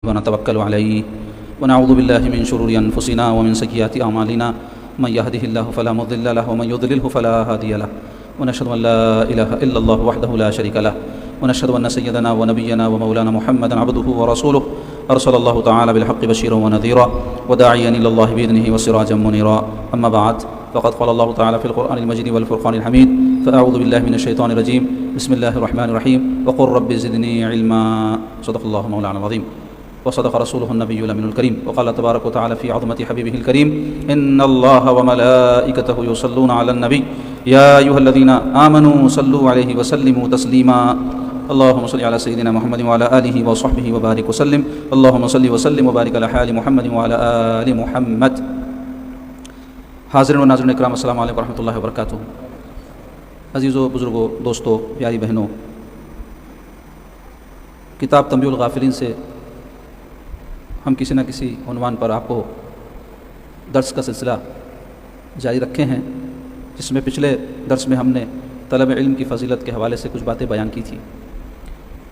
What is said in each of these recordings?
ونتوكل عليه ونعوذ بالله من شرور أنفسنا ومن سيئات أعمالنا من يهده الله فلا مضل له ومن يضلله فلا هادي له ونشهد أن لا إله إلا الله وحده لا شريك له ونشهد أن سيدنا ونبينا ومولانا محمدا عبده ورسوله أرسل الله تعالى بالحق بشيرا ونذيرا وداعيا إلى الله بإذنه وسراجا منيرا أما بعد فقد قال الله تعالى في القرآن المجيد والفرقان الحميد فأعوذ بالله من الشيطان الرجيم بسم الله الرحمن الرحيم وقل رب زدني علما صدق الله مولانا العظيم وصدق رسوله النبي الأمين الكريم وقال تبارك وتعالى في عظمة حبيبه الكريم إن الله وملائكته يصلون على النبي يا أيها الذين آمنوا صلوا عليه وسلموا تسليما اللهم صل على سيدنا محمد وعلى آله وصحبه وبارك وسلم اللهم صل وسلم وبارك على حال محمد وعلى آل محمد. حاضرین و ناظرین اکرام السلام علیکم ورحمۃ اللہ وبرکاتہ. عزیزو بزرگو دوستو پیاری بہنوں، کتاب تنبیہ الغافلین سے ہم کسی نہ کسی عنوان پر آپ کو درس کا سلسلہ جاری رکھے ہیں، جس میں پچھلے درس میں ہم نے طلب علم کی فضیلت کے حوالے سے کچھ باتیں بیان کی تھی.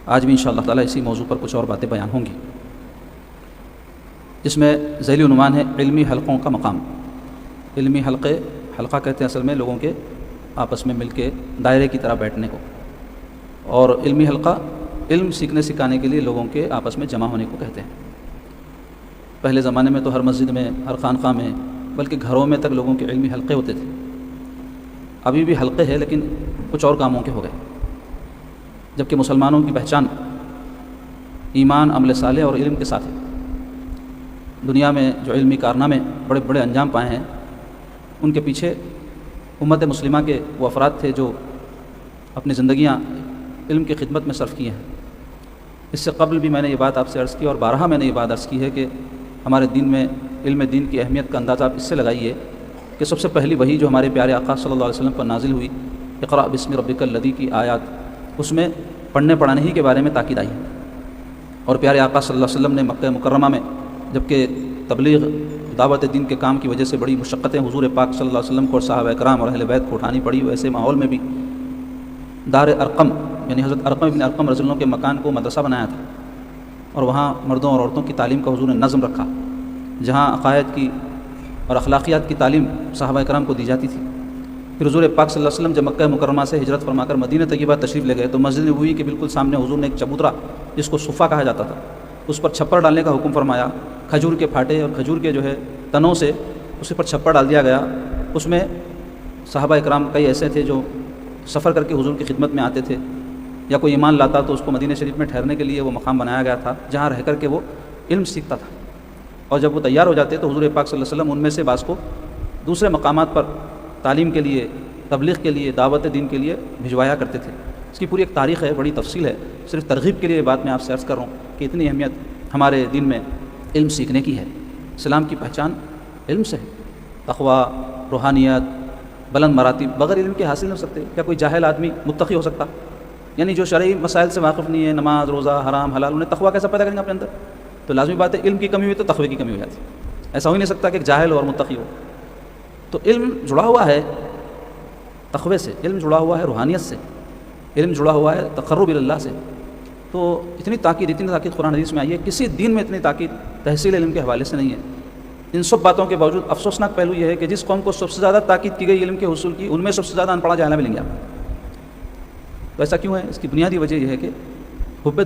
آج بھی انشاءاللہ تعالیٰ اسی موضوع پر کچھ اور باتیں بیان ہوں گی، جس میں ذیلی عنوان ہے علمی حلقوں کا مقام. علمی حلقہ کہتے ہیں اصل میں لوگوں کے آپس میں مل کے دائرے کی طرح بیٹھنے کو، اور علمی حلقہ علم سیکھنے سکھانے کے لیے لوگوں کے آپس میں جمع ہونے کو کہتے ہیں. پہلے زمانے میں تو ہر مسجد میں، ہر خانقاہ میں، بلکہ گھروں میں تک لوگوں کے علمی حلقے ہوتے تھے. ابھی بھی حلقے ہیں لیکن کچھ اور کاموں کے ہو گئے. جبکہ مسلمانوں کی پہچان ایمان، عمل صالح اور علم کے ساتھ ہے. دنیا میں جو علمی کارنامے بڑے بڑے انجام پائے ہیں، ان کے پیچھے امت مسلمہ کے وہ افراد تھے جو اپنی زندگیاں علم کی خدمت میں صرف کی ہیں. اس سے قبل بھی میں نے یہ بات آپ سے عرض کی، اور بارہا میں نے یہ بات عرض کی ہے کہ ہمارے دین میں علم دین کی اہمیت کا اندازہ آپ اس سے لگائیے کہ سب سے پہلی وحی جو ہمارے پیارے آقا صلی اللہ علیہ وسلم پر نازل ہوئی، اقرأ بسم ربک الذی کی آیات، اس میں پڑھنے پڑھانے ہی کے بارے میں تاکید آئی ہے. اور پیارے آقا صلی اللہ علیہ وسلم نے مکہ مکرمہ میں جبکہ تبلیغ دعوت دین کے کام کی وجہ سے بڑی مشقتیں حضور پاک صلی اللہ علیہ وسلم کو اور صحابہ کرام اور اہل بیت کو اٹھانی پڑی، ویسے ماحول میں بھی دار ارقم یعنی حضرت ارقم بن ارقم رضی اللہ عنہ کے مکان کو مدرسہ بنایا تھا، اور وہاں مردوں اور عورتوں کی تعلیم کا حضور نے نظم رکھا، جہاں عقائد کی اور اخلاقیات کی تعلیم صحابہ کرام کو دی جاتی تھی. پھر حضور پاک صلی اللہ علیہ وسلم جب مکہ مکرمہ سے ہجرت فرما کر مدینہ طیبہ تشریف لے گئے تو مسجد نبوی کے بالکل سامنے حضور نے ایک چبوترا، جس کو صفہ کہا جاتا تھا، اس پر چھپر ڈالنے کا حکم فرمایا. کھجور کے پھاٹے اور کھجور کے تنوں سے اس پر چھپر ڈال دیا گیا. اس میں صحابہ کرام کئی ایسے تھے جو سفر کر کے حضور کی خدمت میں آتے تھے، یا کوئی ایمان لاتا تو اس کو مدینہ شریف میں ٹھہرنے کے لیے وہ مقام بنایا گیا تھا جہاں رہ کر کے وہ علم سیکھتا تھا. اور جب وہ تیار ہو جاتے تو حضور پاک صلی اللہ علیہ وسلم ان میں سے بعض کو دوسرے مقامات پر تعلیم کے لیے، تبلیغ کے لیے، دعوت دین کے لیے بھجوایا کرتے تھے. اس کی پوری ایک تاریخ ہے، بڑی تفصیل ہے. صرف ترغیب کے لیے بات میں آپ سے عرض کر رہا ہوں کہ اتنی اہمیت ہمارے دین میں علم سیکھنے کی ہے. اسلام کی پہچان علم سے ہے. تقویٰ، روحانیت، بلند مراتب بغیر علم کے حاصل نہیں ہو سکتے. کیا کوئی جاہل آدمی متقی ہو سکتا؟ یعنی جو شرعی مسائل سے واقف نہیں ہے، نماز، روزہ، حرام، حلال، انہیں تقویٰ کیسا پیدا کریں گے اپنے اندر؟ تو لازمی بات ہے علم کی کمی ہوئی تو تقوی کی کمی ہو جاتی. ایسا ہو ہی نہیں سکتا کہ ایک جاہل اور متقی ہو. تو علم جڑا ہوا ہے تقوی سے، علم جڑا ہوا ہے روحانیت سے، علم جڑا ہوا ہے تقرب اللہ سے. تو اتنی تاکید قرآن حدیث میں آئی ہے. کسی دین میں اتنی تاکید تحصیل علم کے حوالے سے نہیں ہے. ان سب باتوں کے باوجود افسوسناک پہلو یہ ہے کہ جس قوم کو سب سے زیادہ تاکید کی گئی علم کے حصول کی، ان میں سب سے زیادہ ان پڑھا جاہل ملیں گے آپ. تو ایسا کیوں ہے؟ اس کی بنیادی وجہ یہ ہے کہ حب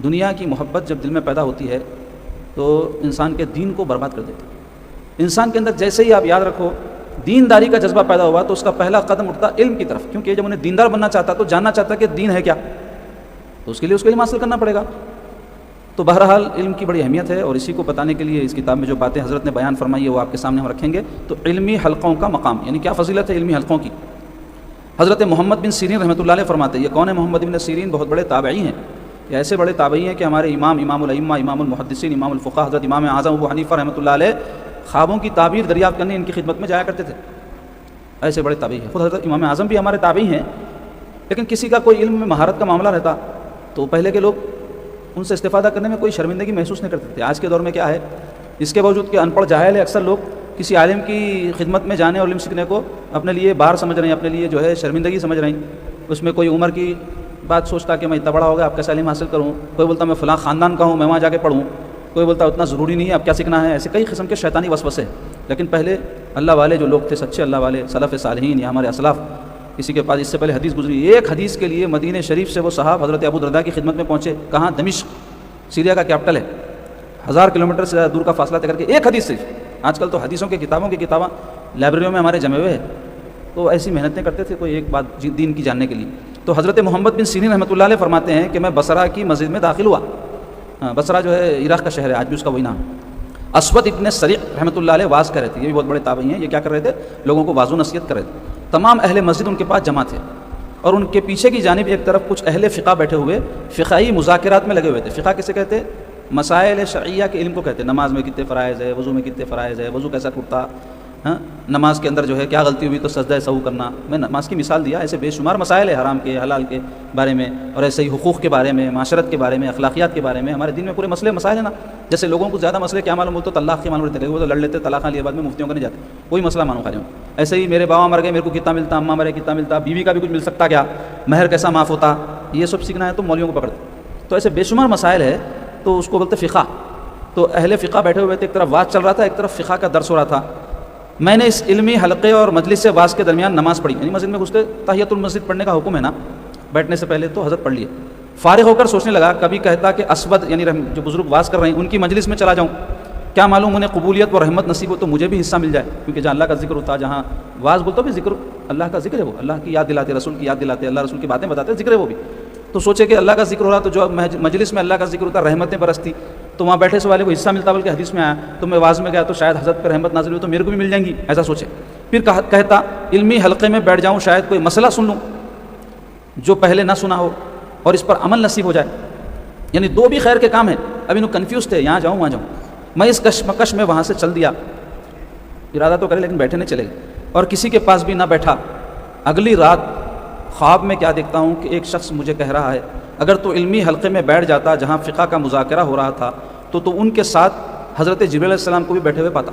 دنیا کی محبت جب دل میں پیدا ہوتی ہے تو انسان کے دین کو برباد کر دیتی ہے. انسان کے اندر جیسے ہی آپ یاد رکھو دینداری کا جذبہ پیدا ہوا تو اس کا پہلا قدم اٹھتا علم کی طرف، کیونکہ جب انہیں دیندار بننا چاہتا تو جاننا چاہتا کہ دین ہے کیا، تو اس کے لیے اس کو علم حاصل کرنا پڑے گا. تو بہرحال علم کی بڑی اہمیت ہے، اور اسی کو بتانے کے لیے اس کتاب میں جو باتیں حضرت نے بیان فرمائی ہے وہ آپ کے سامنے ہم رکھیں گے. تو علمی حلقوں کا مقام یعنی کیا فضیلت ہے علمی حلقوں کی. حضرت محمد بن سیرین رحمۃ اللہ علیہ فرماتے ہیں، یہ کون ہے محمد بن سیرین؟ بہت بڑے تابعی ہیں. یہ ایسے بڑے تابعی ہیں کہ ہمارے امام الائمہ، امام المحدثین، امام الفقہ حضرت امام اعظم ابو حنیفہ رحمۃ اللہ علیہ خوابوں کی تعبیر دریافت کرنے ان کی خدمت میں جایا کرتے تھے. ایسے بڑے تابعی ہیں. خود حضرت امام اعظم بھی ہمارے تابعی ہیں. لیکن کسی کا کوئی علم میں مہارت کا معاملہ رہتا تو پہلے کے لوگ ان سے استفادہ کرنے میں کوئی شرمندگی محسوس نہیں کرتے تھے. آج کے دور میں کیا ہے، اس کے باوجود کہ ان پڑھ جاہل ہے، اکثر لوگ کسی عالم کی خدمت میں جانے اور علم سیکھنے کو اپنے لیے بار سمجھ رہے ہیں، اپنے لیے شرمندگی سمجھ رہے ہیں. اس میں کوئی عمر کی بات سوچتا کہ میں اتنا بڑا ہو گیا اب کیسے علم حاصل کروں، کوئی بولتا میں فلاں خاندان کا ہوں میں وہاں جا کے پڑھوں، کوئی بولتا اتنا ضروری نہیں ہے اب کیا سیکھنا ہے. ایسے کئی قسم کے شیطانی وسوسے. لیکن پہلے اللہ والے جو لوگ تھے، سچے اللہ والے سلف صالحین یا ہمارے اسلاف، کسی کے پاس اس سے پہلے حدیث گزری، ایک حدیث کے لیے مدینہ شریف سے وہ صحابہ حضرت ابو درداء کی خدمت میں پہنچے. کہاں؟ دمشق، سیریا کا کیپٹل ہے. 1000 کلومیٹر سے زیادہ دور کا فاصلہ طے کر کے ایک حدیث صرف. آج کل تو حدیثوں کی کتابیں لائبریریوں میں ہمارے جمے ہوئے ہیں. تو ایسی محنتیں کرتے تھے کوئی ایک بات دین کی جاننے کے لیے. تو حضرت محمد بن سیرین رحمۃ اللہ علیہ فرماتے ہیں کہ میں بصرہ کی مسجد میں داخل ہوا. بصرہ جو ہے عراق کا شہر ہے، آج بھی اس کا وہی نام. اسود ابن سریع رحمۃ اللہ علیہ واز کر رہے تھے. یہ بھی بہت بڑے تابعی ہیں. یہ کیا کر رہے تھے؟ لوگوں کو واضح نصیحت کر رہے تھے. تمام اہل مسجد ان کے پاس جمع تھے اور ان کے پیچھے کی جانب ایک طرف کچھ اہل فقہ بیٹھے ہوئے فقہی مذاکرات میں لگے ہوئے تھے. فقہ کسے کہتے ہیں؟ مسائل شرعیہ کے علم کو کہتے ہیں. نماز میں کتنے فرائض ہے، وضو میں کتنے فرائض ہے، وضو کیسا ٹوٹتا، نماز کے اندر جو ہے کیا غلطی ہوئی تو سجدہ سہو کرنا. میں نماز کی مثال دیا. ایسے بے شمار مسائل ہے حرام کے حلال کے بارے میں، اور ایسے ہی حقوق کے بارے میں، معاشرت کے بارے میں، اخلاقیات کے بارے میں. ہمارے دین میں پورے مسئلے مسائل ہیں نا. جیسے لوگوں کو زیادہ مسئلے کیا معلوم ہوتے؟ طلاق کے معلوم رہتے، وہ تو لڑ لیتے، طلاق لیے بعد میں مفتیوں کو نہیں جاتے، کوئی مسئلہ معلوم خالی ہو. ایسے ہی میرے بابا مر گئے میرے کو کتنا ملتا، اماں مرے کتنا ملتا، بیوی کا بھی کچھ مل سکتا کیا، مہر کیسا معاف ہوتا، یہ سب سیکھنا ہے تو مولویوں کو پکڑتے. تو ایسے بے شمار مسائل ہے تو اس کو بولتے فقہ. تو اہل فقہ بیٹھے ہوئے تھے، ایک طرف واز چل رہا تھا، ایک طرف فقہ کا درس ہو رہا تھا. میں نے اس علمی حلقے اور مجلس سے واز کے درمیان نماز پڑھی. یعنی مسجد میں گھستے تحیۃ المسجد پڑھنے کا حکم ہے نا بیٹھنے سے پہلے، تو حضرت پڑھ لیے. فارغ ہو کر سوچنے لگا، کبھی کہتا کہ اسود یعنی جو بزرگ واز کر رہے ہیں ان کی مجلس میں چلا جاؤں، کیا معلوم انہیں قبولیت و رحمت نصیب ہو تو مجھے بھی حصہ مل جائے. کیونکہ جہاں اللہ کا ذکر ہوتا، جہاں واز بولتا بھی ذکر اللہ کا ذکر ہے، وہ اللہ کی یاد دلاتے، رسول کی یاد دلاتے، اللہ رسول کی باتیں بتاتے، ذکر ہے وہ بھی. تو سوچے کہ اللہ کا ذکر ہو رہا تو جو مجلس میں اللہ کا ذکر ہوتا رحمتیں برستی تو وہاں بیٹھے سے والے کو حصہ ملتا، بلکہ حدیث میں آیا تو میں واز میں گیا تو شاید حضرت پہ رحمت نازل ہوئی تو میرے کو بھی مل جائیں گی. ایسا سوچے. پھر کہتا علمی حلقے میں بیٹھ جاؤں، شاید کوئی مسئلہ سن لوں جو پہلے نہ سنا ہو اور اس پر عمل نصیب ہو جائے. یعنی دو بھی خیر کے کام ہیں. ابھی انہوں کنفیوز تھے، یہاں جاؤں وہاں جاؤں. میں اس کشمکش میں وہاں سے چل دیا. ارادہ تو کرے لیکن بیٹھے نہیں چلے گئے اور کسی کے پاس بھی نہ بیٹھا. اگلی رات خواب میں کیا دیکھتا ہوں کہ ایک شخص مجھے کہہ رہا ہے اگر تو علمی حلقے میں بیٹھ جاتا جہاں فقہ کا مذاکرہ ہو رہا تھا تو ان کے ساتھ حضرت جبریل علیہ السلام کو بھی بیٹھے ہوئے پاتا.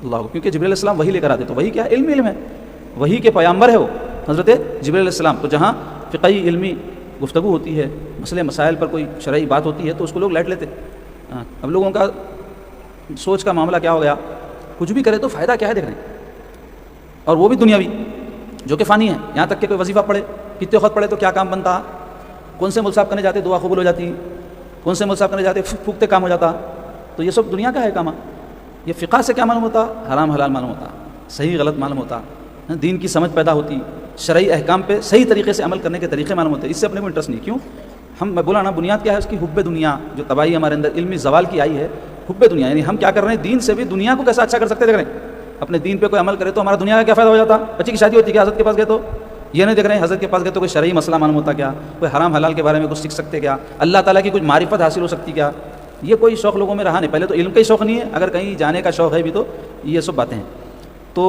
اللہ، کیونکہ جبریل علیہ السلام وہی لے کر آتے. تو وہی کیا علم ہے، وہی کے پیامبر ہے وہ حضرت جبریل علیہ السلام. تو جہاں فقہی علمی گفتگو ہوتی ہے، مسئلے مسائل پر کوئی شرعی بات ہوتی ہے تو اس کو لوگ لیٹ لیتے. اب لوگوں کا سوچ کا معاملہ کیا ہو گیا، کچھ بھی کرے تو فائدہ کیا ہے دیکھ رہے ہیں، اور وہ بھی دنیاوی جو کہ فانی ہے. یہاں تک کہ کوئی وظیفہ پڑھے، کتنے وقت پڑھے تو کیا کام بنتا، کون سے ملصاب کرنے جاتے دعا قبول ہو جاتی، کون سے ملصاب کرنے جاتے پھوکتے کام ہو جاتا. تو یہ سب دنیا کا ہے کام. یہ فقہ سے کیا معلوم ہوتا؟ حرام حلال معلوم ہوتا، صحیح غلط معلوم ہوتا، دین کی سمجھ پیدا ہوتی، شرعی احکام پہ صحیح طریقے سے عمل کرنے کے طریقے معلوم ہوتے. اس سے اپنے کو انٹرسٹ نہیں. کیوں؟ میں بولا نا بنیاد کیا ہے اس کی؟ حب دنیا. جو تباہی ہمارے اندر علمی زوال کی آئی ہے، حب دنیا. یعنی ہم کیا کر رہے ہیں؟ دین سے بھی دنیا کو کیسا اچھا کر سکتے دیکھ رہے ہیں. اپنے دین پہ کوئی عمل کرے تو ہمارا دنیا کا کیا فائدہ ہو جاتا؟ بچی کی شادی ہوتی کیا حضرت کے پاس گئے تو یہ نہیں دیکھ رہے ہیں، حضرت کے پاس گئے تو کوئی شرعی مسئلہ معلوم ہوتا کیا، کوئی حرام حلال کے بارے میں کچھ سیکھ سکتے کیا، اللہ تعالیٰ کی کچھ معرفت حاصل ہو سکتی کیا. یہ کوئی شوق لوگوں میں رہا نہیں. پہلے تو علم کا ہی شوق نہیں ہے، اگر کہیں جانے کا شوق ہے بھی تو یہ سب باتیں ہیں. تو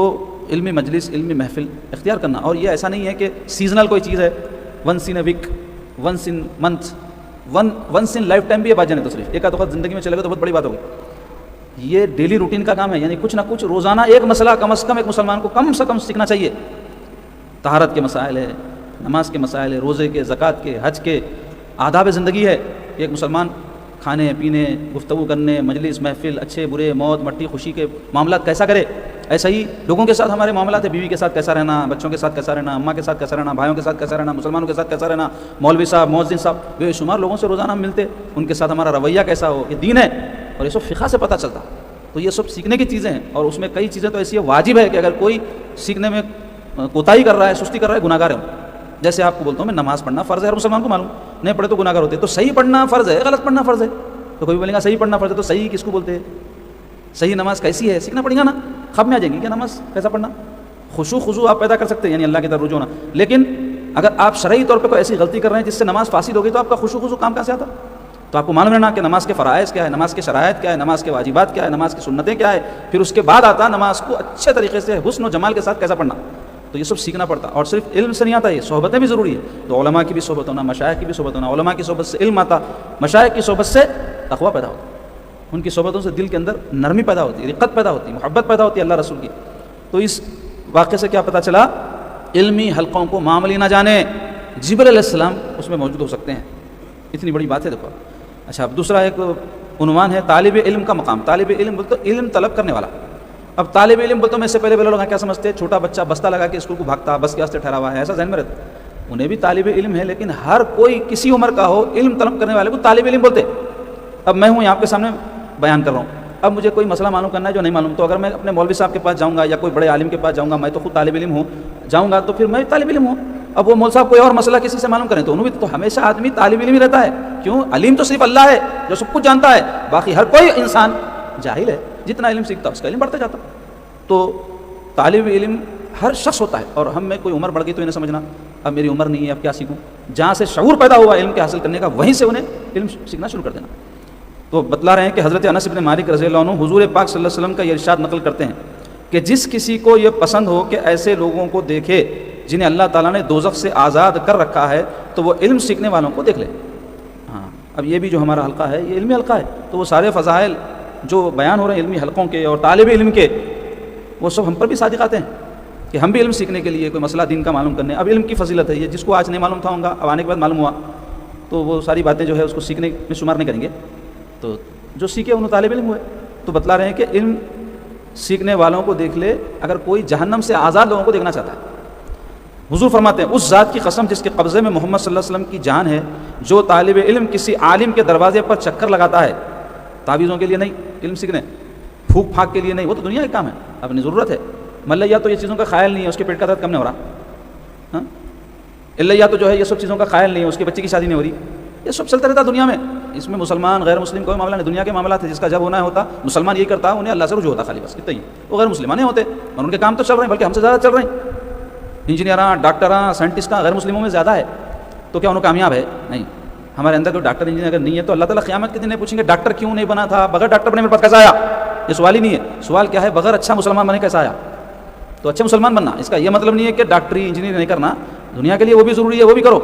علمی مجلس، علمی محفل اختیار کرنا. اور یہ ایسا نہیں ہے کہ سیزنل کوئی چیز ہے، once in a week, once in month, once in life time بھی یہ بات جانے تو صرف ایک آدھ وقت زندگی میں چلے گا تو بہت بڑی بات ہوگی. یہ ڈیلی روٹین کا کام ہے. یعنی کچھ نہ کچھ روزانہ ایک مسئلہ کم از کم ایک مسلمان کو کم سے کم سیکھنا چاہیے. طہارت کے مسائل ہے، نماز کے مسائل ہے، روزے کے، زکوٰۃ کے، حج کے، آداب زندگی ہے. ایک مسلمان کھانے پینے، گفتگو کرنے، مجلس محفل، اچھے برے، موت مٹی خوشی کے معاملات کیسا کرے. ایسا ہی لوگوں کے ساتھ ہمارے معاملات ہیں، بیوی کے ساتھ کیسا رہنا، بچوں کے ساتھ کیسا رہنا، اماں کے ساتھ کیسا رہنا، بھائیوں کے ساتھ کیسا رہنا، مسلمانوں کے ساتھ کیسا رہنا، مولوی صاحب، مؤذن صاحب، بے شمار لوگوں سے روزانہ ہم ملتے، ان کے ساتھ ہمارا رویہ کیسا ہو. یہ دین ہے اور یہ سب فقہ سے پتہ چلتا. تو یہ سب سیکھنے کی چیزیں ہیں. اور اس میں کئی چیزیں تو ایسی ہے واجب ہے کہ اگر کوئی سیکھنے میں کوتاہی کر رہا ہے، سستی کر رہا ہے، گناہ گار ہے. جیسے آپ کو بولتا ہوں میں نماز پڑھنا فرض ہے، ہر مسلمان کو معلوم، نہیں پڑھے تو گناہ گار ہوتے. تو صحیح پڑھنا فرض ہے، غلط پڑھنا فرض ہے. تو کوئی بولے گا صحیح پڑھنا فرض ہے، تو صحیح کس کو بولتے ہیں؟ صحیح نماز کیسی ہے سیکھنا پڑے گا نا. خب میں آ جائیں گی کہ نماز کیسا پڑھنا. خضوع آپ پیدا کر سکتے ہیں، یعنی اللہ کی طرف رجوع ہونا. لیکن اگر آپ شرعی طور پہ کوئی ایسی غلطی کر رہے ہیں جس سے نماز فاسد ہو گئی تو آپ کا خضوع کام کہاں سے آتا؟ تو آپ کو معلوم رہنا کہ نماز کے فرائض کیا ہے، نماز کے شرائط کیا ہے، نماز کے واجبات کیا ہے، نماز کی سنتیں کیا ہے. پھر اس کے بعد آتا نماز کو اچھے طریقے سے حسن و جمال کے ساتھ کیسا پڑھنا. تو یہ سب سیکھنا پڑتا. اور صرف علم سے نہیں آتا، یہ صحبتیں بھی ضروری ہے. تو علماء کی بھی صحبت ہونا، مشائخ کی بھی صحبت ہونا. علماء کی صحبت سے علم آتا، مشائخ کی صحبت سے تقویٰ پیدا ہوتا. ان کی صحبتوں سے دل کے اندر نرمی پیدا ہوتی ہے، رقت پیدا ہوتی ہے، محبت پیدا ہوتی ہے اللہ رسول کی. تو اس واقعے سے کیا پتہ چلا؟ علمی حلقوں کو معاملی نہ جانے، جبریل علیہ السلام اس میں موجود ہو سکتے ہیں. اتنی بڑی بات ہے دیکھو. اچھا اب دوسرا ایک عنوان ہے طالب علم کا مقام. طالب علم بولتے علم طلب کرنے والا. اب طالب علم بولتے میں سے پہلے لوگ کیا سمجھتے ہیں, چھوٹا بچہ بستہ لگا کے اسکول کو بھاگتا, بس کے واسطے ٹھہرا ہوا ہے, ایسا ذہن میں رہتا. انہیں بھی طالب علم ہے, لیکن ہر کوئی کسی عمر کا ہو علم طلب کرنے والے کو طالب علم بولتے. اب میں ہوں آپ کے سامنے بیان کر رہا ہوں, اب مجھے کوئی مسئلہ معلوم کرنا ہے جو نہیں معلوم, تو اگر میں اپنے مولوی صاحب کے پاس جاؤں گا یا کوئی بڑے عالم کے پاس جاؤں گا, میں تو خود طالب علم ہوں, جاؤں گا تو پھر میں طالب علم ہوں. اب وہ مول صاحب کوئی اور مسئلہ کسی سے معلوم کریں تو انہوں بھی تو ہمیشہ آدمی طالب علم ہی رہتا ہے. کیوں؟ علیم تو صرف اللہ ہے جو سب کچھ جانتا ہے, باقی ہر کوئی انسان جاہل ہے. جتنا علم سیکھتا اس کا علم بڑھتا جاتا. تو طالب علم ہر شخص ہوتا ہے, اور ہم میں کوئی عمر بڑھ گئی تو انہیں سمجھنا اب میری عمر نہیں ہے, اب کیا سیکھوں. جہاں سے شعور پیدا ہوا علم کے حاصل کرنے کا, وہیں سے انہیں علم سیکھنا شروع کر دینا. تو بتلا رہے ہیں کہ حضرت انس بن مالک رضی اللہ عنہ حضور پاک صلی اللہ علیہ وسلم کا یہ ارشاد نقل کرتے ہیں کہ جس کسی کو یہ پسند ہو کہ ایسے لوگوں کو دیکھے جنہیں اللہ تعالیٰ نے دوزخ سے آزاد کر رکھا ہے, تو وہ علم سیکھنے والوں کو دیکھ لے. ہاں, اب یہ بھی جو ہمارا حلقہ ہے یہ علمی حلقہ ہے, تو وہ سارے فضائل جو بیان ہو رہے ہیں علمی حلقوں کے اور طالب علم کے, وہ سب ہم پر بھی صادق آتے ہیں کہ ہم بھی علم سیکھنے کے لیے کوئی مسئلہ دین کا معلوم کرنے. اب علم کی فضیلت ہے یہ, جس کو آج نہیں معلوم تھا ہوگا, اب آنے کے بعد معلوم ہوا تو وہ ساری باتیں جو ہے اس کو سیکھنے میں شمار نہیں کریں گے. تو جو سیکھے انہوں طالب علم ہوئے. تو بتلا رہے ہیں کہ علم سیکھنے والوں کو دیکھ لے اگر کوئی جہنم سے آزاد لوگوں کو دیکھنا چاہتا ہے. حضور فرماتے ہیں اس ذات کی قسم جس کے قبضے میں محمد صلی اللہ علیہ وسلم کی جان ہے, جو طالب علم کسی عالم کے دروازے پر چکر لگاتا ہے, تعویذوں کے لیے نہیں, علم سیکھنے, پھونک پھاک کے لیے نہیں, وہ تو دنیا کا کام ہے, اپنی ضرورت ہے. ملیہ تو یہ چیزوں کا خیال نہیں ہے, اس کے پیٹ کا درد کم نہیں ہو رہا. الیہ تو جو ہے یہ سب چیزوں کا خیال نہیں ہے, اس کے بچے کی شادی نہیں ہو رہی. یہ سب چلتا رہتا دنیا میں. اس میں مسلمان غیر مسلم کوئی معاملہ نہیں, دنیا کے معاملات ہے. جس کا جب ہونا ہوتا مسلمان یہی کرتا, انہیں اللہ سے رجوع ہوتا خالی, بس اتنا ہی. وہ غیر مسلمان ہوتے اور ان کے کام تو چل رہے ہیں, بلکہ ہم سے زیادہ چل رہے ہیں. انجینئراں, ڈاکٹراں, سائنٹسٹاں غیر مسلموں میں زیادہ ہے, تو کیا انہوں کامیاب ہے؟ نہیں. ہمارے اندر کوئی ڈاکٹر انجینئر اگر نہیں ہے تو اللہ تعالیٰ قیامت کے دن پوچھیں گے ڈاکٹر کیوں نہیں بنا تھا, بغیر ڈاکٹر بنے میرے پاس کیسا آیا؟ یہ سوال ہی نہیں ہے. سوال کیا ہے؟ بغیر اچھا مسلمان بنے کیسا آیا؟ تو اچھے مسلمان بننا, اس کا یہ مطلب نہیں ہے کہ ڈاکٹری انجینئر نہیں کرنا, دنیا کے لیے وہ بھی ضروری ہے, وہ بھی کرو,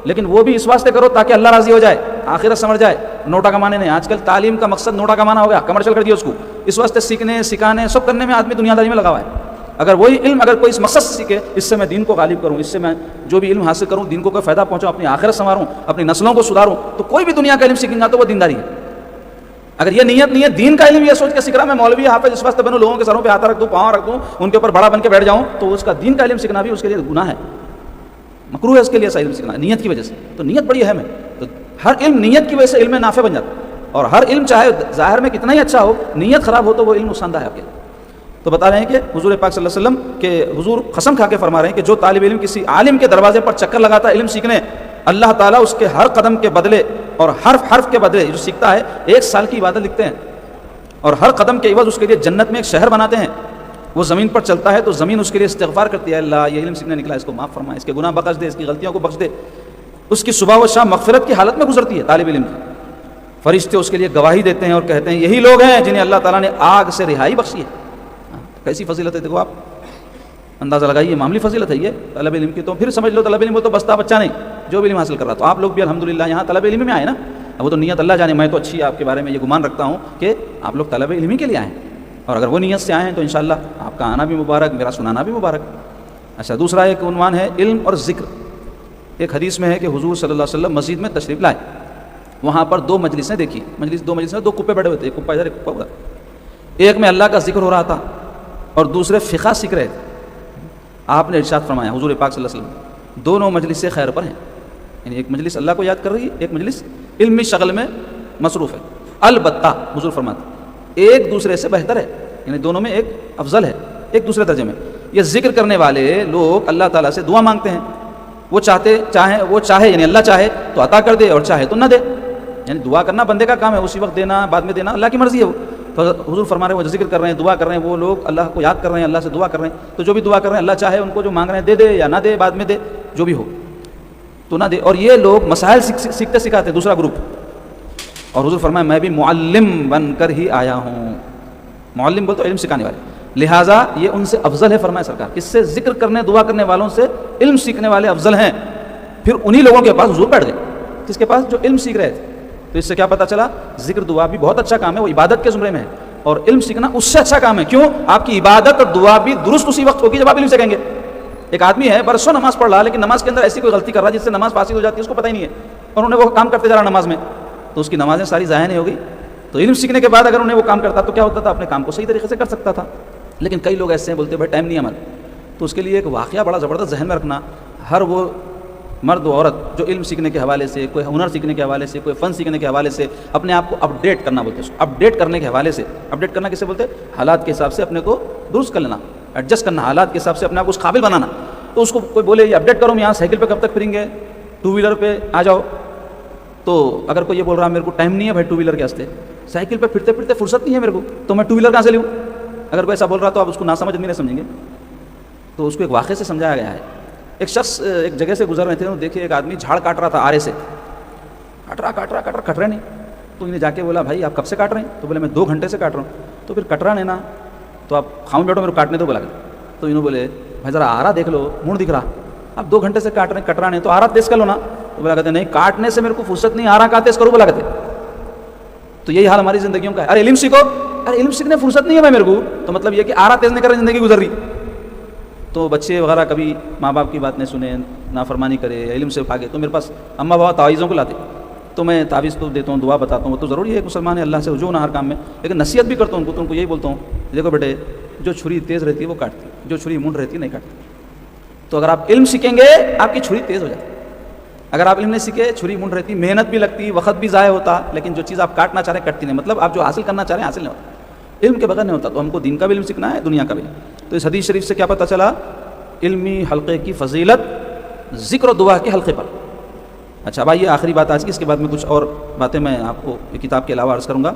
لیکن وہ بھی اس واسطے کرو تاکہ اللہ راضی ہو جائے, آخرت سمجھ جائے, نوٹا کمانے نہیں. آج کل تعلیم کا مقصد نوٹا کمانا ہو گیا, کمرشل کر دیا اس کو, اس واسطے سیکھنے سکھانے سب کرنے میں آدمی دنیا داری میں لگا ہوا ہے. اگر وہی علم اگر کوئی اس مقصد سے سیکھے, اس سے میں دین کو غالب کروں, اس سے میں جو بھی علم حاصل کروں دین کو کوئی فائدہ پہنچاؤں, اپنی آخرت سنواروں, اپنی نسلوں کو سدھاروں, تو کوئی بھی دنیا کا علم سیکھیں گا تو وہ دینداری ہے. اگر یہ نیت نہیں ہے دین کا علم, یہ سوچ کے سیکھ رہا میں مولوی حافظ اس واسطے بنوں, لوگوں کے سروں پہ ہاتھ رکھ دوں, پاؤں رکھ دوں, ان کے اوپر بڑا بن کے بیٹھ جاؤں, تو اس کا دین کا علم سیکھنا بھی اس کے لیے گناہ ہے, مکروہ ہے اس کے لیے ایسا علم سیکھنا نیت کی وجہ سے. تو نیت بڑی اہم ہے. تو ہر علم نیت کی وجہ سے علم نافع بن جاتا ہے, اور ہر علم چاہے ظاہر میں کتنا ہی اچھا ہو, نیت خراب ہو تو وہ علم نقصان دہ ہے آپ کے. تو بتا رہے ہیں کہ حضور پاک صلی اللہ علیہ وسلم کہ حضور قسم کھا کے فرما رہے ہیں کہ جو طالب علم کسی عالم کے دروازے پر چکر لگاتا ہے علم سیکھنے, اللہ تعالیٰ اس کے ہر قدم کے بدلے اور حرف کے بدلے جو سیکھتا ہے 1 سال کی عبادت لکھتے ہیں, اور ہر قدم کے عوض اس کے لیے جنت میں ایک شہر بناتے ہیں. وہ زمین پر چلتا ہے تو زمین اس کے لیے استغفار کرتی ہے, اللہ یہ علم سیکھنے نکلا, اس کو معاف فرما, اس کے گناہ بخش دے, اس کی غلطیوں کو بخش دے. اس کی صبح و شام مغفرت کی حالت میں گزرتی ہے طالب علم کی. فرشتے اس کے لیے گواہی دیتے ہیں اور کہتے ہیں یہی لوگ ہیں جنہیں اللہ تعالیٰ نے آگ سے رہائی بخشی ہے. کیسی فضیلت ہے, دیکھو آپ اندازہ لگائیے, معمولی فضیلت ہے یہ طلب علم کی. تو پھر سمجھ لو طلب علم وہ تو بستہ بچہ نہیں, جو بھی علم حاصل کر رہا. تو آپ لوگ بھی الحمدللہ یہاں طلب علم میں آئے نا, وہ تو نیت اللہ جانے, میں تو اچھی آپ کے بارے میں یہ گمان رکھتا ہوں کہ آپ لوگ طلب علم کے لیے آئے ہیں, اور اگر وہ نیت سے آئے ہیں تو انشاءاللہ آپ کا آنا بھی مبارک, میرا سنانا بھی مبارک. اچھا, دوسرا ایک عنوان ہے علم اور ذکر. ایک حدیث میں ہے کہ حضور صلی اللہ علیہ وسلم مسجد میں تشریف لائے, وہاں پر 2 مجلسیں دیکھی. دو مجلسیں, 2 کپے بیٹھے ہوئے تھے, ایک کپا ادھر ایک کپا ادھر. ایک میں اللہ کا ذکر ہو رہا تھا اور دوسرے فقہ سیکھ رہے تھے. آپ نے ارشاد فرمایا حضور پاک صلی اللہ علیہ وسلم دونوں مجلسیں خیر پر ہیں, یعنی ایک مجلس اللہ کو یاد کر رہی ہے, ایک مجلس علمی شغل میں مصروف ہے. البتہ حضور فرماتے ایک دوسرے سے بہتر ہے, یعنی دونوں میں ایک افضل ہے ایک دوسرے درجے میں. یہ ذکر کرنے والے لوگ اللہ تعالیٰ سے دعا مانگتے ہیں, وہ چاہے یعنی اللہ چاہے تو عطا کر دے اور چاہے تو نہ دے. یعنی دعا کرنا بندے کا کام ہے, اسی وقت دینا بعد میں دینا اللہ کی مرضی ہے. وہ تو حضور فرما رہے ہیں وہ ذکر کر رہے ہیں, دعا کر رہے ہیں, وہ لوگ اللہ کو یاد کر رہے ہیں, اللہ سے دعا کر رہے ہیں. تو جو بھی دعا کر رہے ہیں اللہ چاہے ان کو جو مانگ رہے ہیں دے دے یا نہ دے, بعد میں دے, جو بھی ہو تو نہ دے. اور یہ لوگ مسائل سیکھتے سکھاتے, دوسرا گروپ. اور حضور فرمایا میں بھی معلم بن کر ہی آیا ہوں. معلم بول تو علم سکھانے والے, لہٰذا یہ ان سے افضل ہے. فرمایا سرکار اس سے ذکر کرنے دعا کرنے والوں سے علم سیکھنے والے افضل ہیں. پھر انہی لوگوں کے پاس حضور بیٹھ گئے جس کے پاس جو علم سیکھ رہے تھے. تو اس سے کیا پتہ چلا, ذکر دعا بھی بہت اچھا کام ہے, وہ عبادت کے زمرے میں ہے, اور علم سیکھنا اس سے اچھا کام ہے. کیوں؟ آپ کی عبادت اور دعا بھی درست اسی وقت ہوگی جب آپ علم سیکھیں گے. ایک آدمی ہے برسوں نماز پڑھ رہا لیکن نماز کے اندر ایسی کوئی غلطی کر رہا ہے جس سے نماز فاسد ہو جاتی ہے، اس کو پتہ ہی نہیں ہے، اور انہیں وہ کام کرتے جا رہا نماز میں، تو اس کی نمازیں ساری ضائع نہیں ہو گئی. تو علم سیکھنے کے بعد اگر انہیں وہ کام کرتا تو کیا ہوتا تھا، اپنے کام کو صحیح طریقے سے کر سکتا تھا. لیکن کئی لوگ ایسے ہیں بولتے بھائی ٹائم نہیں ہے ہمارے. تو اس کے لیے ایک واقعہ بڑا زبردست ذہن میں رکھنا، ہر وہ مرد و عورت جو علم سیکھنے کے حوالے سے، کوئی ہنر سیکھنے کے حوالے سے، کوئی فن سیکھنے کے حوالے سے اپنے آپ کو اپڈیٹ کرنا بولتے ہیں. اپڈیٹ کرنے کے حوالے سے، اپڈیٹ کرنا کسے بولتے ہیں، حالات کے حساب سے اپنے کو درست کر لینا، ایڈجسٹ کرنا، حالات کے حساب سے اپنے آپ کو اس قابل بنانا. تو اس کو کوئی بولے یہ اپڈیٹ کرو، یہاں سائیکل پہ کب تک پھریں گے، ٹو ویلر پہ آ جاؤ. تو اگر کوئی یہ بول رہا ہے میرے کو ٹائم نہیں ہے بھائی ٹو ویلر کے واسطے، سائیکل پہ پھرتے پھرتے فرصت نہیں ہے میرے کو، تو میں ٹو ویلر کہاں سے لوں. اگر کوئی ایسا بول رہا تو آپ اس کو ناسمجھ نہیں سمجھیں گے. تو اس کو ایک واقعے سے سمجھایا گیا ہے. ایک شخص ایک جگہ سے گزر رہے تھے، دیکھے ایک آدمی جھاڑ کاٹ رہا تھا آرے سے، کٹ رہے نہیں. تو انہیں جا کے بولا بھائی آپ کب سے کاٹ رہے ہیں؟ تو بولے میں 2 گھنٹے سے کاٹ رہا ہوں. تو پھر کٹ رہا نہیں نا، تو آپ خاموش بیٹھو میرے کو کاٹنے دو بولا. تو انہوں بولے بھائی ذرا آرا دیکھ لو، مڑ دکھ رہا، آپ 2 گھنٹے سے کاٹ رہے ہیں، کٹ رہا نہیں تو آرا تیز کر لو نا. تو بولا کہتے نہیں کاٹنے سے میرے کو فرصت نہیں، آرا کہاں تیز کروں بولا کہتے. تو یہی حال ہماری زندگیوں کا ہے. ارے علم سیکھو، ارے علم سیکھنے فرصت نہیں ہے بھائی میرے کو، تو مطلب یہ کہ آرا تیز نہیں کر رہے، زندگی گزر رہی. تو بچے وغیرہ کبھی ماں باپ کی بات نہیں سنے، نافرمانی کرے، علم سے بھاگے. تو میرے پاس اماں بابا تعویذوں کو لاتے، تو میں تعویذ تو دیتا ہوں، دعا بتاتا ہوں، وہ تو ضروری ہے مسلمان ہے، اللہ سے رجوع نہ ہر کام میں. لیکن نصیحت بھی کرتا ہوں ان کو، تو ان کو یہی بولتا ہوں دیکھو بیٹے جو چھری تیز رہتی ہے وہ کاٹتی ہے، جو چھری منڈ رہتی ہے نہیں کاٹتی. تو اگر آپ علم سیکھیں گے آپ کی چھری تیز ہو جاتی ہے. اگر آپ علم نہیں سیکھے چھری منڈ رہتی، محنت بھی لگتی، وقت بھی ضائع ہوتا، لیکن جو چیز آپ کاٹنا چاہ رہے ہیں کٹتی نہیں. مطلب آپ جو حاصل کرنا چاہ رہے ہیں حاصل نہیں ہوتا، علم کے بغیر نہیں ہوتا. تو ہم کو دین کا بھی علم سیکھنا ہے، دنیا کا بھی. تو اس حدیث شریف سے کیا پتہ چلا، علمی حلقے کی فضیلت ذکر و دعا کے حلقے پر. اچھا بھائی یہ آخری بات آج کی، اس کے بعد میں کچھ اور باتیں میں آپ کو کتاب کے علاوہ عرض کروں گا.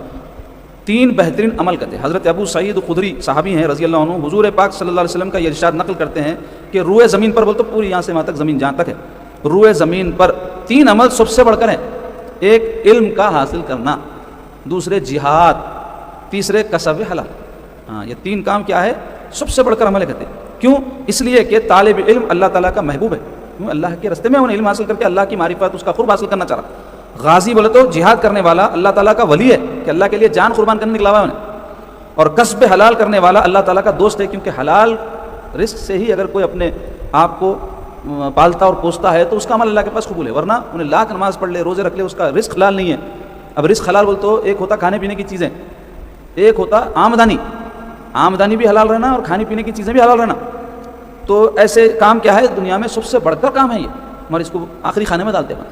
3 بہترین عمل کرتے. حضرت ابو سعید خدری صحابی ہیں رضی اللہ عنہ، حضور پاک صلی اللہ علیہ وسلم کا یہ ارشاد نقل کرتے ہیں کہ روئے زمین پر، بولتے پوری یہاں سے وہاں تک زمین جہاں تک ہے، روئے زمین پر 3 عمل سب سے بڑھ کر ہیں. ایک علم کا حاصل کرنا، دوسرے جہاد، تیسرے کسب حلال. ہاں یہ 3 کام کیا ہے، سب سے بڑھ کر عمل کرتے. کیوں؟ اس لیے کہ طالب علم اللہ تعالیٰ کا محبوب ہے. اللہ کے راستے میں انہیں علم حاصل کر کے اللہ کی معرفت، اس کا قرب حاصل کرنا چاہ رہا. غازی بولے تو جہاد کرنے والا اللہ تعالیٰ کا ولی ہے کہ اللہ کے لیے جان قربان کرنے نکلا ہوا ہے انہیں. اور کسب حلال کرنے والا اللہ تعالیٰ کا دوست ہے، کیونکہ حلال رزق سے ہی اگر کوئی اپنے آپ کو پالتا اور پوستا ہے تو اس کا عمل اللہ کے پاس قبول ہے. ورنہ انہیں لاکھ نماز پڑھ لے، روزے رکھ لے، اس کا رزق حلال نہیں ہے. اب رزق حلال بولے تو ایک ہوتا کھانے پینے کی چیزیں، ایک ہوتا آمدنی بھی حلال رہنا اور کھانے پینے کی چیزیں بھی حلال رہنا. تو ایسے کام کیا ہے دنیا میں سب سے بڑھ کر کام ہے یہ، ہمارے اس کو آخری کھانے میں ڈالتے ہیں.